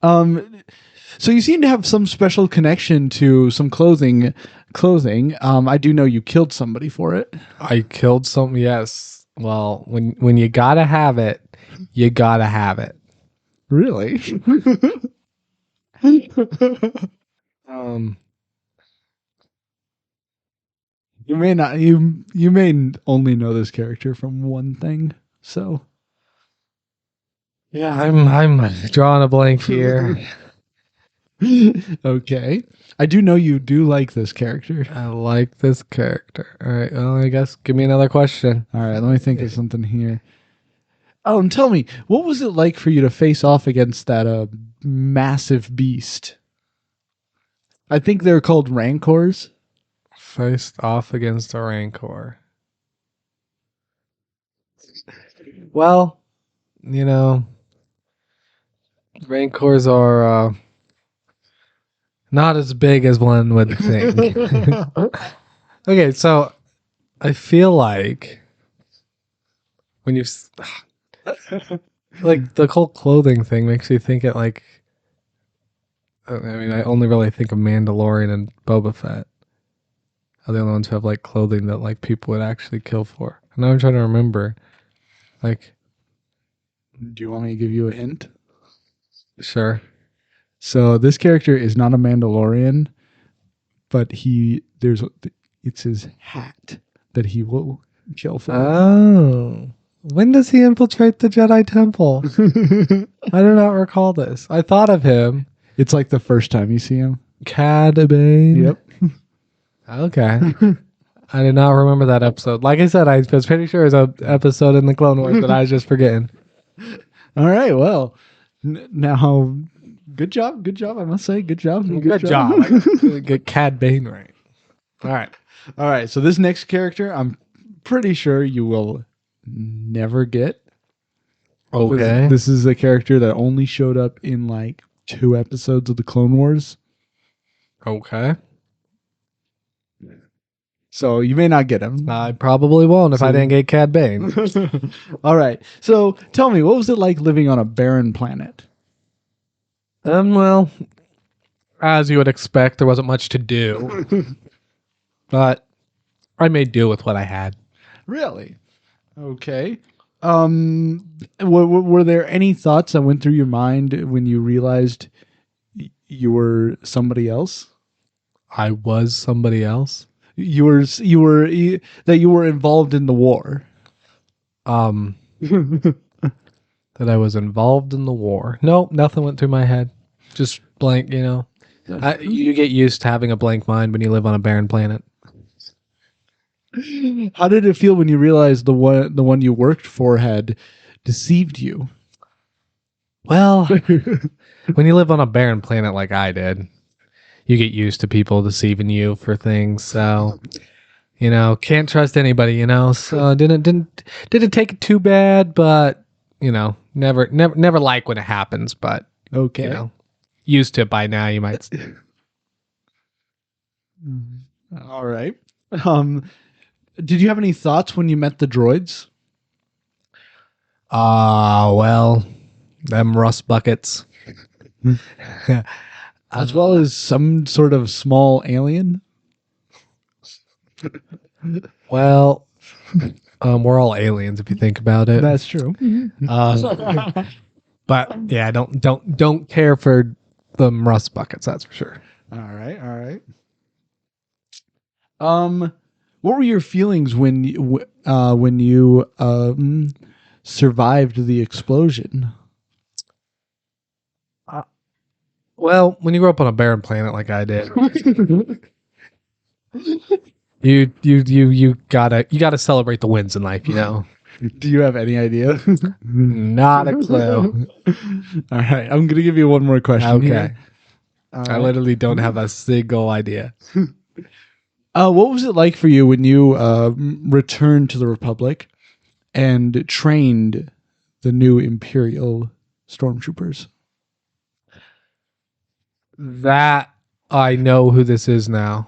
So you seem to have some special connection to some clothing. I do know you killed somebody for it. I killed some. Yes. Well, when you gotta have it, you gotta have it. Really? Um. You may not. You may only know this character from one thing. So Yeah, I'm drawing a blank here. okay, I do know you do like this character. I like this character. All right. Well, I guess give me another question. All right, let me think of something here. And tell me, what was it like for you to face off against that massive beast? I think they're called Rancors. Faced off against a Rancor. Well, Rancors are not as big as one would think. Okay, so I feel like when like the whole clothing thing makes you think it like. I mean, I only really think of Mandalorian and Boba Fett are the only ones who have like clothing that like people would actually kill for. And now I'm trying to remember, like, Do you want me to give you a hint? sure. So this character is not a Mandalorian, but it's his hat that he will kill for. Oh, when does he infiltrate the Jedi Temple? I do not recall this. I thought of him. It's like the first time you see him. Cad Bane. Yep. Okay. I did not remember that episode. Like I said, I was pretty sure it was an episode in the Clone Wars that I was just forgetting. All right. Well, now, good job. Good job. I must say, good job. Good job. Get Cad Bane right. All right. All right. So this next character, I'm pretty sure you will never get. Okay. This is a character that only showed up in like 2 episodes of the Clone Wars. Okay. So you may not get him. I probably won't if I didn't get Cad Bane. All right. So tell me, what was it like living on a barren planet? Well, as you would expect, there wasn't much to do, but I made do with what I had. Really? Okay. Were there any thoughts that went through your mind when you realized you were somebody else? I was somebody else. That you were involved in the war. That I was involved in the war. No, nothing went through my head. Just blank, you get used to having a blank mind when you live on a barren planet. How did it feel when you realized the one you worked for had deceived you? Well, when you live on a barren planet like I did, you get used to people deceiving you for things. So, can't trust anybody. So didn't take it too bad, but never like when it happens. But Okay. used to it by now. You might. All right. Did you have any thoughts when you met the droids? Well, them rust buckets. As well as some sort of small alien? Well, we're all aliens if you think about it. That's true. But yeah, don't care for the rust buckets. That's for sure. All right. What were your feelings when you survived the explosion? Well, when you grow up on a barren planet like I did, you gotta celebrate the wins in life. Do you have any idea? Not a clue. All right, I'm gonna give you one more question. Okay. Here. I literally don't have a single idea. What was it like for you when you returned to the Republic and trained the new Imperial stormtroopers? That I know who this is now.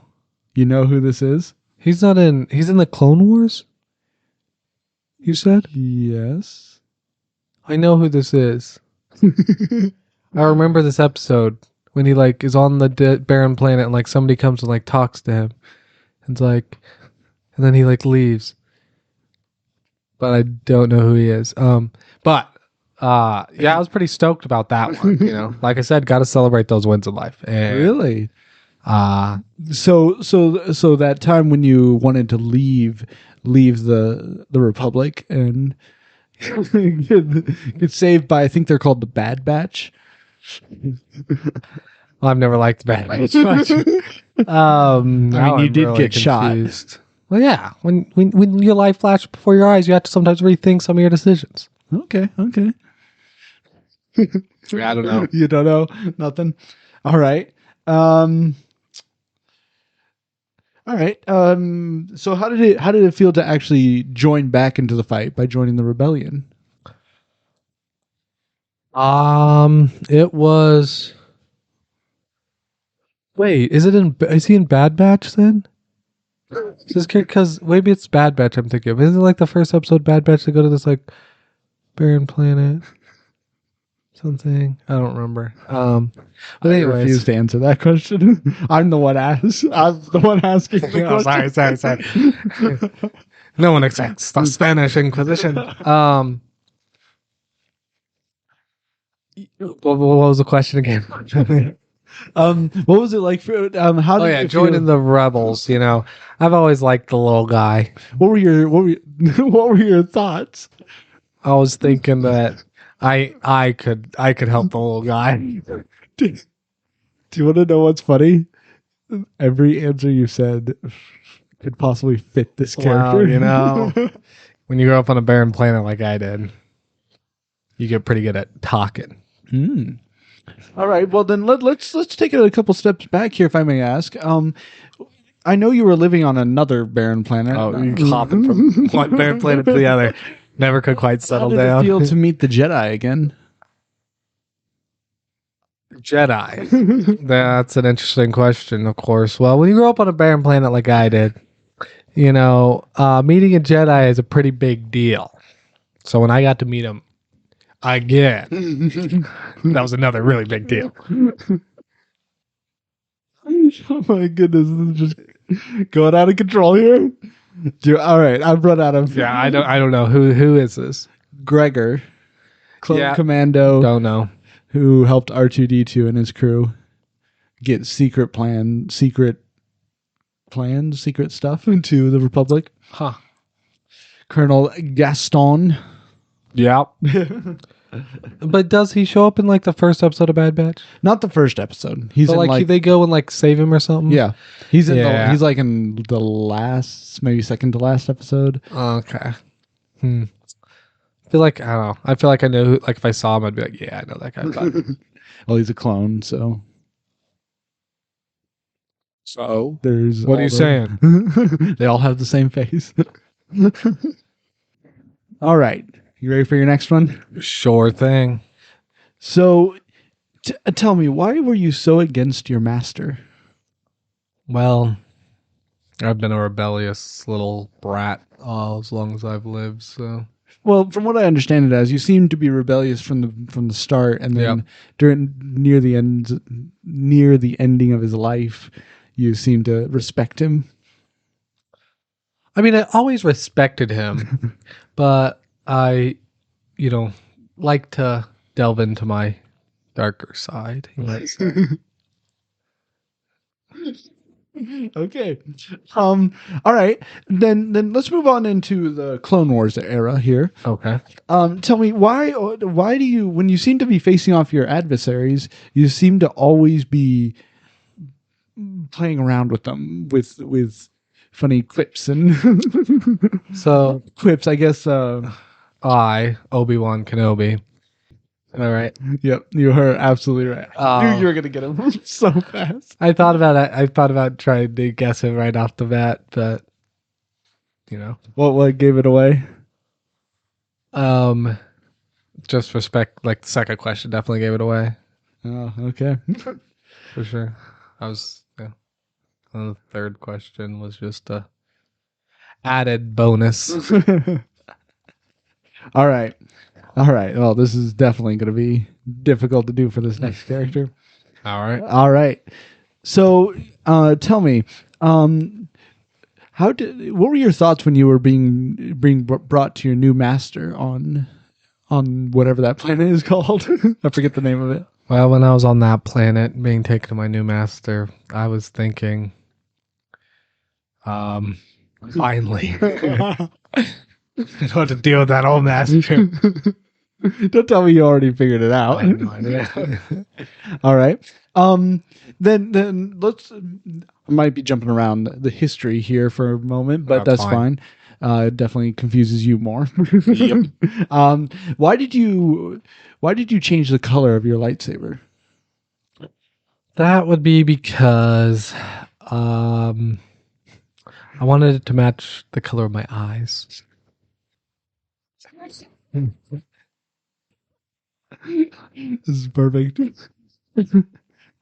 You know who this is? He's in the Clone Wars? You said? Yes. I know who this is. I remember this episode when he is on the barren planet and somebody comes and talks to him. And and then he leaves. But I don't know who he is. Yeah, I was pretty stoked about that one, Like I said, got to celebrate those wins in life. And, Really? So that time when you wanted to leave the Republic and get saved by, I think they're called the Bad Batch. Well, I've never liked the Bad Batch much. You did get shot. Well, yeah. When your life flashes before your eyes, you have to sometimes rethink some of your decisions. Okay. I don't know. You don't know? Nothing? All right. So how did it feel to actually join back into the fight by joining the rebellion? It was. Wait, is he in Bad Batch then? Just because maybe it's Bad Batch I'm thinking of. Isn't it the first episode Bad Batch to go to this barren planet? Something. I don't remember. But I anyways. refuse to answer that question. I'm the one asking the question. Sorry. No one accepts the Spanish Inquisition. What was the question again? What was it like for how did you joining feel? the rebels, I've always liked the little guy. What were your thoughts? I was thinking that I could help the little guy. Do you want to know what's funny? Every answer you said could possibly fit this character. Well, when you grow up on a barren planet like I did, you get pretty good at talking. All right. Well, then let's take it a couple steps back here, if I may ask. I know you were living on another barren planet. Oh, you're hopping from one barren planet to the other. Never could quite settle down. How did it feel to meet the Jedi again? Jedi. That's an interesting question, of course. Well, when you grow up on a barren planet like I did, meeting a Jedi is a pretty big deal. So when I got to meet him again, that was another really big deal. Oh my goodness, this is just going out of control here. All right, I've run out of. Yeah, I don't know who is this. Gregor, clone Yeah. commando, Don't know. who helped R2D2 and his crew get secret stuff into the Republic. Huh. Colonel Gaston. Yeah. But does he show up in like the first episode of Bad Batch? Not the first episode. He's But in like, they go and like save him or something. yeah. He's in Yeah. he's like in the last, maybe second to last episode. Okay. I feel like I don't know. I feel like I know. Who, like if I saw him, I'd be like, yeah, I know that guy. But Well, he's a clone, so so there's. what are you saying? They all have the same face. All right, you ready for your next one? Sure thing. So, tell me, why were you so against your master? Well, I've been a rebellious little brat as long as I've lived. So Well, from what I understand it as, you seem to be rebellious from the start, and then Yep. during near the ending of his life, you seem to respect him. I mean, I always respected him, but I, like to delve into my darker side. You might say. Okay. All right. Then let's move on into the Clone Wars era here. Okay. Tell me why do you, when you seem to be facing off your adversaries, you seem to always be playing around with them with funny quips and So quips, I guess. I, Obi-Wan Kenobi. All right. Yep, you are absolutely right. I knew you were gonna get him so fast. I thought about it. I thought about trying to guess it right off the bat, but What gave it away? just respect. Like the second question definitely gave it away Oh, okay. for sure. I was And the third question was just a added bonus. All right. Well, this is definitely going to be difficult to do for this next character. All right. All right. So, tell me, what were your thoughts when you were being brought to your new master on whatever that planet is called? I forget the name of it. Well, when I was on that planet being taken to my new master, I was thinking, finally, I don't have to deal with that old master. Don't tell me you already figured it out. I have no idea. All right. Then let's. I might be jumping around the history here for a moment, but That's that's fine. It definitely confuses you more. Yep. Why did you change the color of your lightsaber? That would be because I wanted it to match the color of my eyes. This is perfect.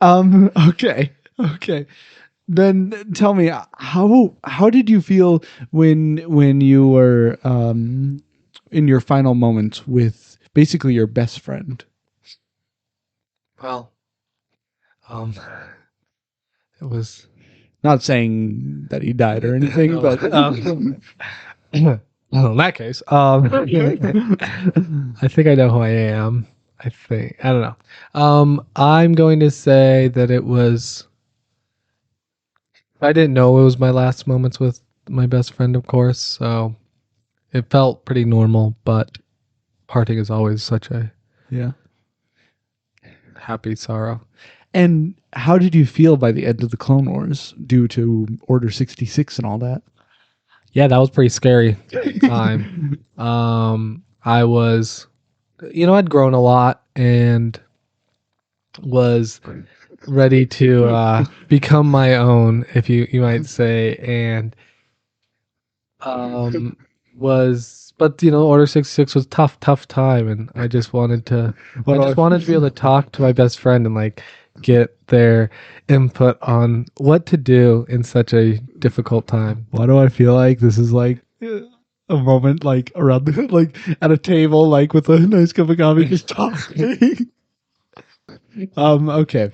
Okay. Then tell me, how did you feel when you were in your final moments with basically your best friend? Well, it was. Not saying that he died or anything, but Well, in that case, I think I know who I am. I don't know. I'm going to say that it was. I didn't know it was my last moments with my best friend, of course, so it felt pretty normal. But parting is always such a yeah. happy sorrow. And how did you feel by the end of the Clone Wars due to Order 66 and all that? Yeah, that was pretty scary time. I was, I'd grown a lot and was ready to become my own, if you might say, and but Order 66 was tough time, and I just wanted to be able to talk to my best friend and like get their input on what to do in such a difficult time. Why do I feel like this is like a moment like around like at a table like with a nice cup of coffee just talking? Okay.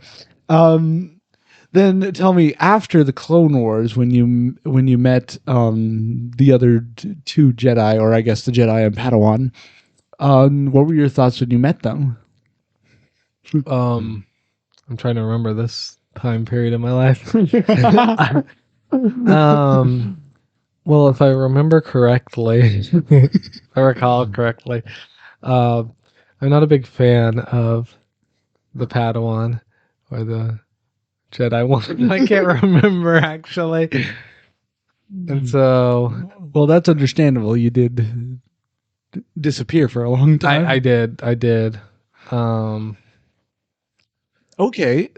then tell me, after the Clone Wars, when you met the other two Jedi, or I guess the Jedi and Padawan, what were your thoughts when you met them? I'm trying to remember this time period in my life. Well, if I remember correctly, if I recall correctly, I'm not a big fan of the Padawan or the Jedi one. I can't remember actually. And so Well, that's understandable. You did disappear for a long time. I did. Um, Okay.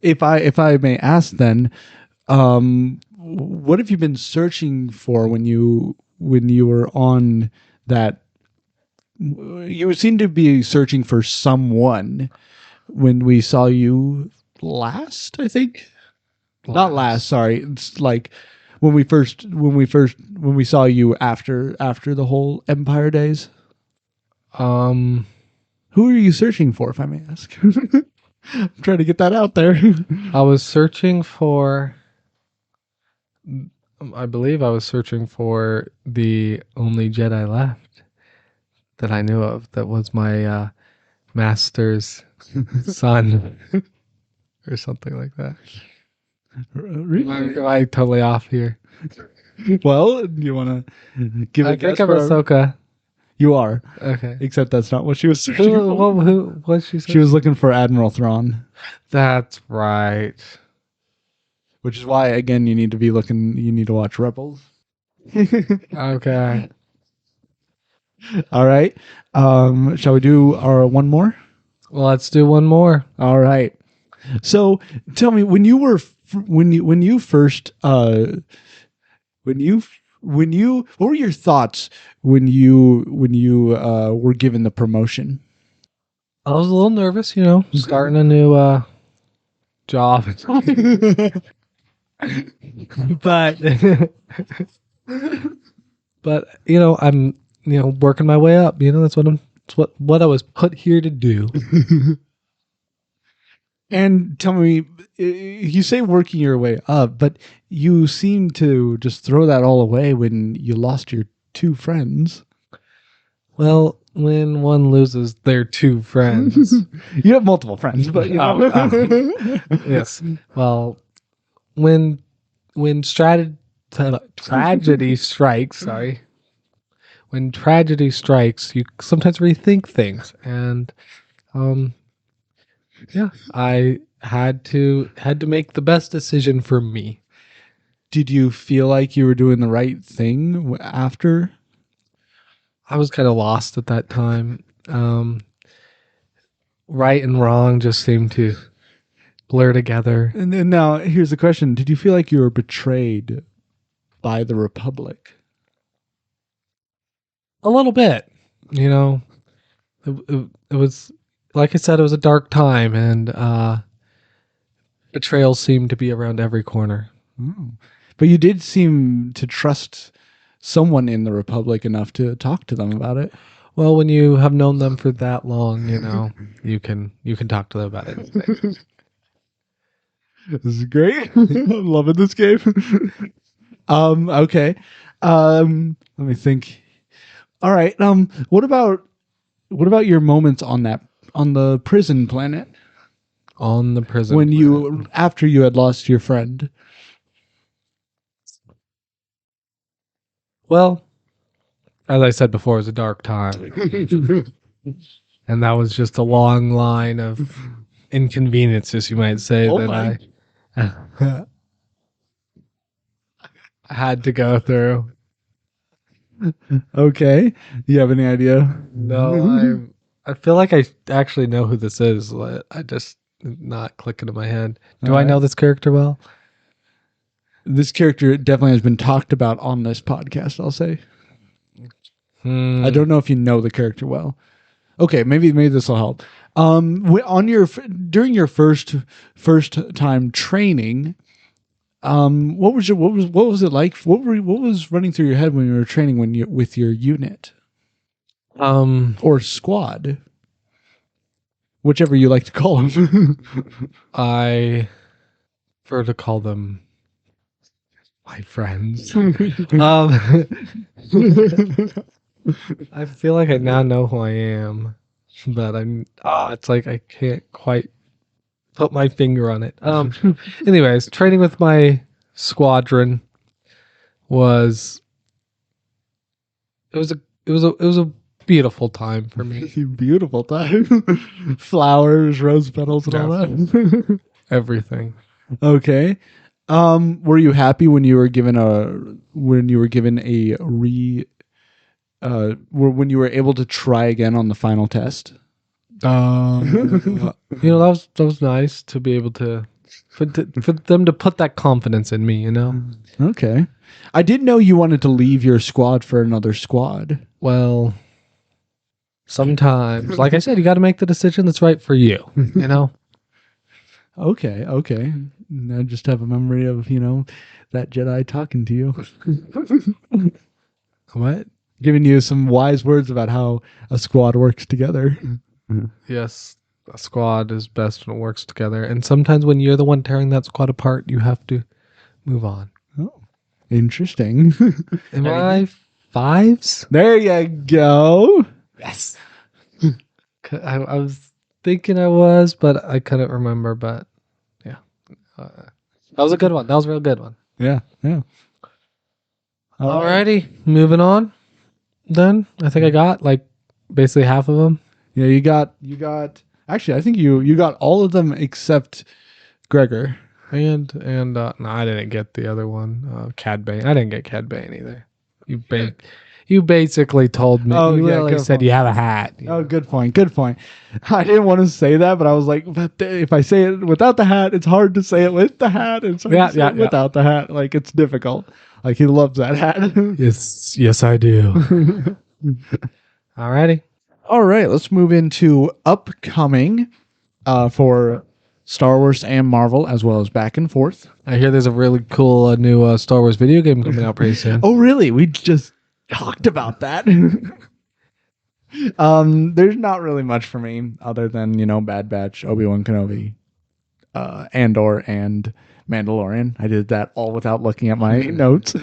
If I may ask, then, what have you been searching for when you were on that? You seem to be searching for someone when we saw you last, I think. Not last, sorry. It's like when we saw you after the whole Empire days. Um, Who are you searching for, if I may ask? I'm trying to get that out there. I was searching for. I believe I was searching for the only Jedi left that I knew of. That was my master's son, or something like that. Really? Am I totally off here? Well, do you want to give a I guess think I'm for Ahsoka. You are, Okay. except that's not what she was searching for. Who what she said? She was looking for Admiral Thrawn, That's right. which is why, again, you need to watch Rebels. Okay. All right. Shall we do our one more? Well, let's do one more. All right. So tell me, when you were when you first what were your thoughts when you were given the promotion? I was a little nervous, starting a new job. but I'm working my way up. That's what I was put here to do. And tell me, you say working your way up, but you seem to just throw that all away when you lost your two friends. Well, when one loses their two friends. You have multiple friends, but Yes. Well, when tragedy strikes, sorry. When tragedy strikes, you sometimes rethink things, and yeah, I had to make the best decision for me. Did you feel like you were doing the right thing after? I was kind of lost at that time. Right and wrong just seemed to blur together. And then now here's the question: did you feel like you were betrayed by the Republic? A little bit, it was, like I said, it was a dark time, and betrayal seemed to be around every corner. Oh. But you did seem to trust someone in the Republic enough to talk to them about it. Well, when you have known them for that long, you can talk to them about it. This is great. I'm loving this game. Okay. Let me think. All right. What about your moments on the prison planet On the prison when planet. after you had lost your friend? Well, as I said before, it was a dark time. And that was just a long line of inconveniences, you might say, Oh that my. I had to go through. Okay. You have any idea? No, I feel like I actually know who this is. I just not clicking in my head. Do All I know right. this character well? This character definitely has been talked about on this podcast, I'll say. I don't know if you know the character well. Okay, maybe this will help. During your first time training, what was it like? What was running through your head when you were training with your unit Um, or squad? whichever you like to call them. I prefer to call them my friends. I feel like I now know who I am, but it's like I can't quite put my finger on it. Anyways, training with my squadron was it was a beautiful time for me. Beautiful time. Flowers, rose petals, and all that. Everything. Okay. Were you happy when you were given a when you were able to try again on the final test? That was nice to be able to for them to put that confidence in me. Okay. I did know you wanted to leave your squad for another squad. Well, sometimes, like I said, you got to make the decision that's right for you. Okay. I just have a memory of, that Jedi talking to you, What? giving you some wise words about how a squad works together. Yes, a squad is best when it works together. And sometimes when you're the one tearing that squad apart, you have to move on. Oh, interesting. Am I fives? There you go. Yes. I was thinking I was, but I couldn't remember. But yeah, that was a good one. That was a real good one. Yeah. All right. Alrighty, moving on. Then I think I got like basically half of them. Yeah, you got. Actually, I think you got all of them except Gregor. And no, I didn't get the other one. Cad Bane. I didn't get Cad Bane either. You basically told me. Oh, You yeah, really good said point. you have a hat. Oh, good point. I didn't want to say that, but I was like, but if I say it without the hat, it's hard to say it with the hat. It's hard to say it without the hat. Like, it's difficult. Like, he loves that hat. Yes, I do. Alrighty. All right, let's move into upcoming for Star Wars and Marvel, as well as back and forth. I hear there's a really cool new Star Wars video game coming out pretty soon. Oh, really? We just talked about that. There's not really much for me other than, Bad Batch, Obi-Wan Kenobi, Andor, and Mandalorian. I did that all without looking at my notes.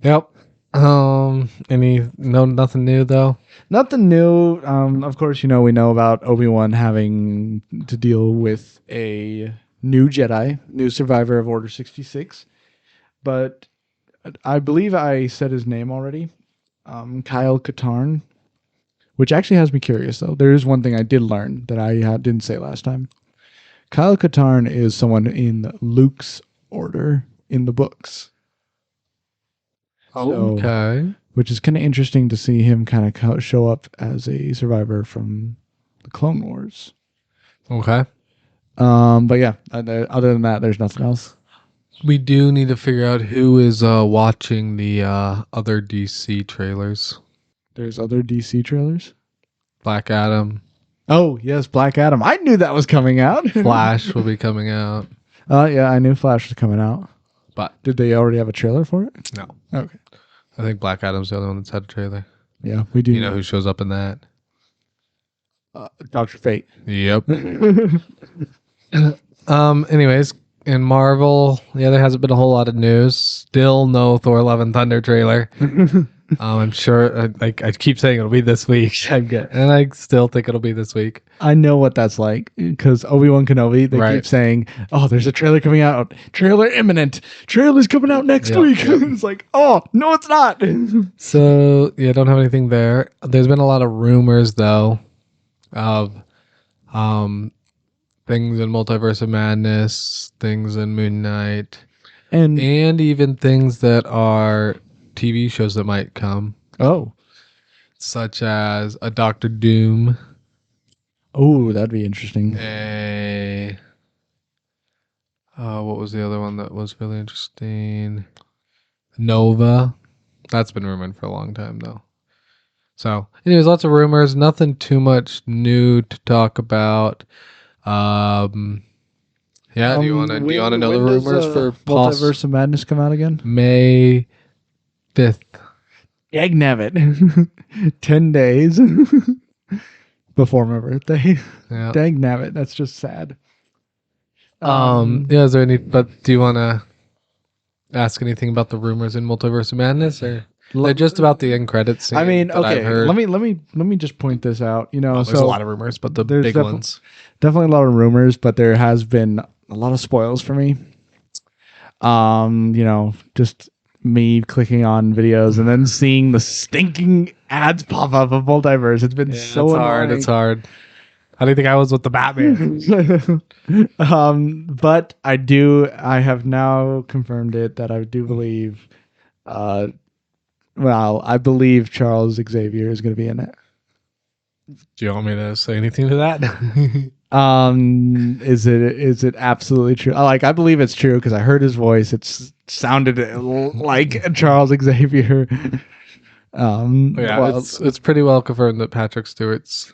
Yep. Nothing new though. Nothing new. Of course, we know about Obi-Wan having to deal with a new Jedi, new survivor of Order 66. But I believe I said his name already. Kyle Katarn. Which actually has me curious, though. There is one thing I did learn that I didn't say last time. Kyle Katarn is someone in Luke's order in the books. Okay. Which is kind of interesting to see him kind of show up as a survivor from the Clone Wars. Okay. But yeah, other than that, there's nothing else. We do need to figure out who is watching the other DC trailers. There's other DC trailers. Black Adam. Oh, yes, Black Adam. I knew that was coming out. Flash will be coming out. Yeah, I knew Flash was coming out. But did they already have a trailer for it? No. Okay. I think Black Adam's the other one that's had a trailer. Yeah, we do. You know who shows up in that? Dr. Fate. Yep. Anyways, in Marvel, yeah, there hasn't been a whole lot of news. Still no Thor: Love and Thunder trailer. I'm sure. I keep saying it'll be this week, and I still think it'll be this week. I know what that's like because Obi-Wan Kenobi. They keep saying, "Oh, there's a trailer coming out. Trailer imminent. Trailer's coming out next week." It's like, "Oh, no, it's not." So yeah, don't have anything there. There's been a lot of rumors though, of things in Multiverse of Madness, things in Moon Knight, and even things that are TV shows that might come. Oh. Such as a Doctor Doom. Oh, that'd be interesting. What was the other one that was really interesting? Nova. That's been rumored for a long time though. So, anyways, lots of rumors. Nothing too much new to talk about. Yeah, do you want to know the rumors for Multiverse of Madness come out again? May 5th. Egnabbit. 10 days. before my birthday. Yeah. Dang nabbit, that's just sad. Yeah, is there any, but do you want to ask anything about the rumors in Multiverse of Madness, or they're just about the end credits scene? I mean, that I've okay, heard? let me just point this out. You know, Well, there's so a lot of rumors, but the there's big ones. definitely a lot of rumors, but there has been a lot of spoils for me. You know, just me clicking on videos and then seeing the stinking ads pop up of Multiverse. It's been so it's annoying. hard. It's hard. How do you think I was with the Batman? But I have now confirmed it that I do believe, I believe Charles Xavier is going to be in it. Do you want me to say anything to that? Is it absolutely true? I believe it's true because I heard his voice. It sounded like Charles Xavier. Yeah, it's pretty well confirmed that Patrick Stewart's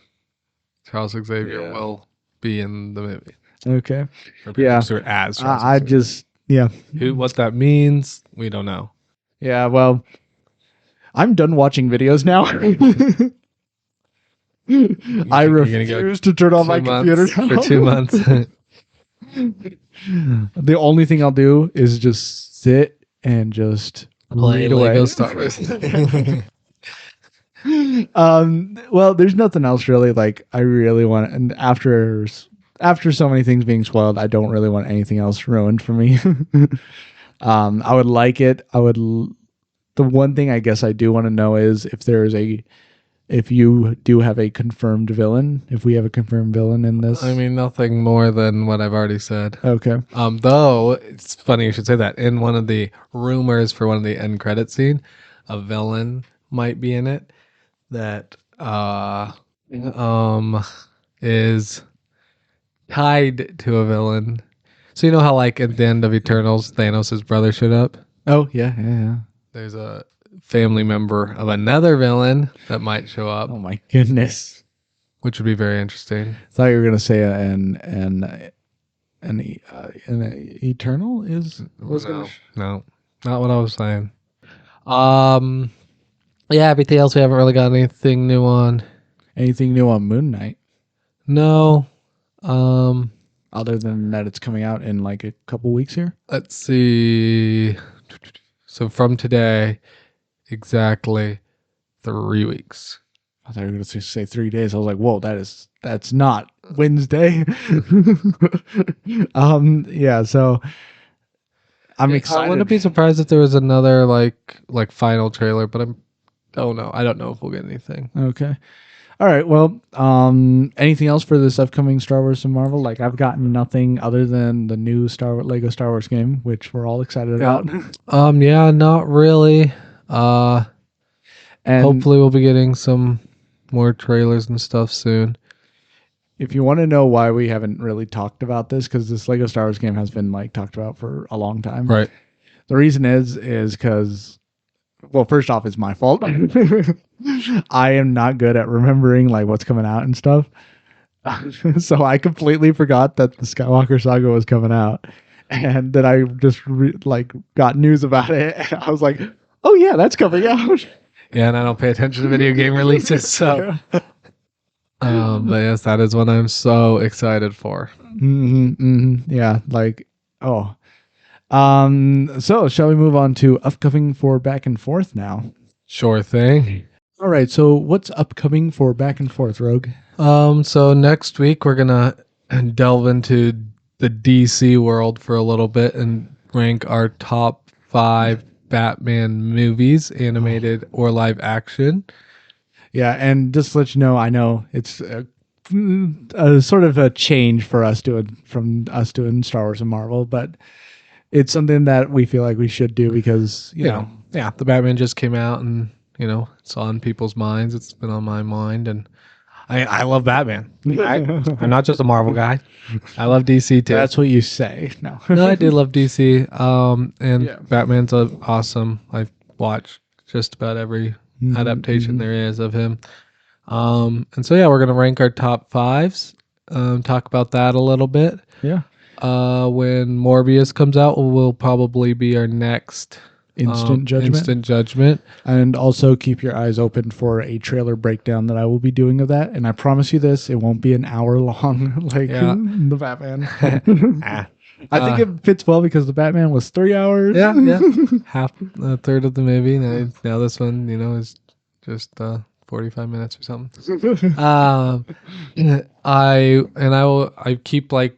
Charles Xavier will be in the movie. Okay. Or Patrick Stewart as Charles I Xavier. just What that means, we don't know. Yeah, well, I'm done watching videos now. I refuse to turn on my computer for 2 months. The only thing I'll do is just sit and just Play read Lego away. Star Wars. Well, there's nothing else really. Like, I really want, and after so many things being spoiled, I don't really want anything else ruined for me. I would like it. The one thing I guess I do want to know is if you do have a confirmed villain, if we have a confirmed villain in this. I mean, nothing more than what I've already said. Okay. Though it's funny you should say that. In one of the rumors for one of the end credit scene, a villain might be in it that is tied to a villain. So you know how like at the end of Eternals, Thanos' brother showed up? Oh yeah. There's a family member of another villain that might show up, Oh my goodness. which would be very interesting. I thought you were gonna say an eternal is No, not what I was saying. Yeah, everything else we haven't really got anything new on. anything new on Moon Knight No. other than that it's coming out in like a couple weeks here. Let's see. So from today, exactly 3 weeks. I thought you were gonna say 3 days. I was like, whoa, that's not Wednesday. Yeah, so I'm excited. I wouldn't be surprised if there was another like final trailer, but I don't know if we'll get anything. Okay. All right. Well, anything else for this upcoming Star Wars and Marvel? Like, I've gotten nothing other than the new Lego Star Wars game, which we're all excited about. Yeah, not really. And Hopefully we'll be getting some more trailers and stuff soon. if you want to know why we haven't really talked about this, because this Lego Star Wars game has been like talked about for a long time. Right. The reason is because, well, first off, it's my fault. I am not good at remembering like what's coming out and stuff. So I completely forgot that the Skywalker Saga was coming out, and then I just got news about it, and I was like, "Oh yeah, that's coming out." Yeah, and I don't pay attention to video game releases, so. But yes, that is what I'm so excited for. Yeah, like, oh. So shall we move on to upcoming for Back and Forth now? Sure thing. All right. So what's upcoming for Back and Forth, Rogue? So next week we're gonna delve into the DC world for a little bit and rank our top 5 Batman movies, animated or live action. Yeah, and just to let you know, I know it's a sort of a change for us from us doing Star Wars and Marvel, but it's something that we feel like we should do because you know, yeah, the Batman just came out and it's on people's minds. It's been on my mind, and I love Batman. I'm not just a Marvel guy. I love DC too. That's what you say. No, No, I do love DC. And Yeah. Batman's awesome. I've watched just about every adaptation there is of him. And so yeah, we're gonna rank our top 5s. Talk about that a little bit. Yeah. When Morbius comes out, will probably be our next Instant Judgment. Instant Judgment. And also keep your eyes open for a trailer breakdown that I will be doing of that. And I promise you this, it won't be an hour long like Yeah. the Batman. Ah. I think it fits well because the Batman was 3 hours. Yeah, half a third of the movie. Now this one, is just 45 minutes or something. I keep like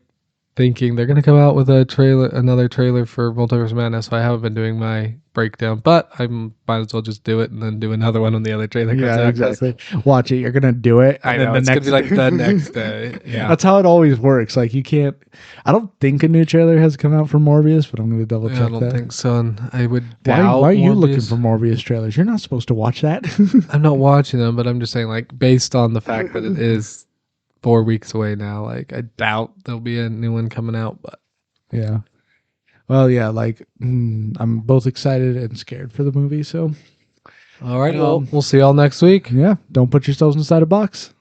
thinking they're gonna come out with another trailer for Multiverse Madness. So I haven't been doing my breakdown, but I might as well just do it and then do another one when the other trailer comes out. Yeah, exactly. Watch it. You're gonna do it. I And know then it's gonna be like the next day. Yeah, That's how it always works. Like you can't. I don't think a new trailer has come out for Morbius, but I'm gonna double check I don't that. think so. And I would Why doubt. are you Morbius. looking for Morbius trailers? You're not supposed to watch that. I'm not watching them, but I'm just saying, like, based on the fact that it is 4 weeks away now, like, I doubt there'll be a new one coming out. But Yeah. Well, yeah, like I'm both excited and scared for the movie. So, all right, well, we'll see y'all next week. yeah, don't put yourselves inside a box.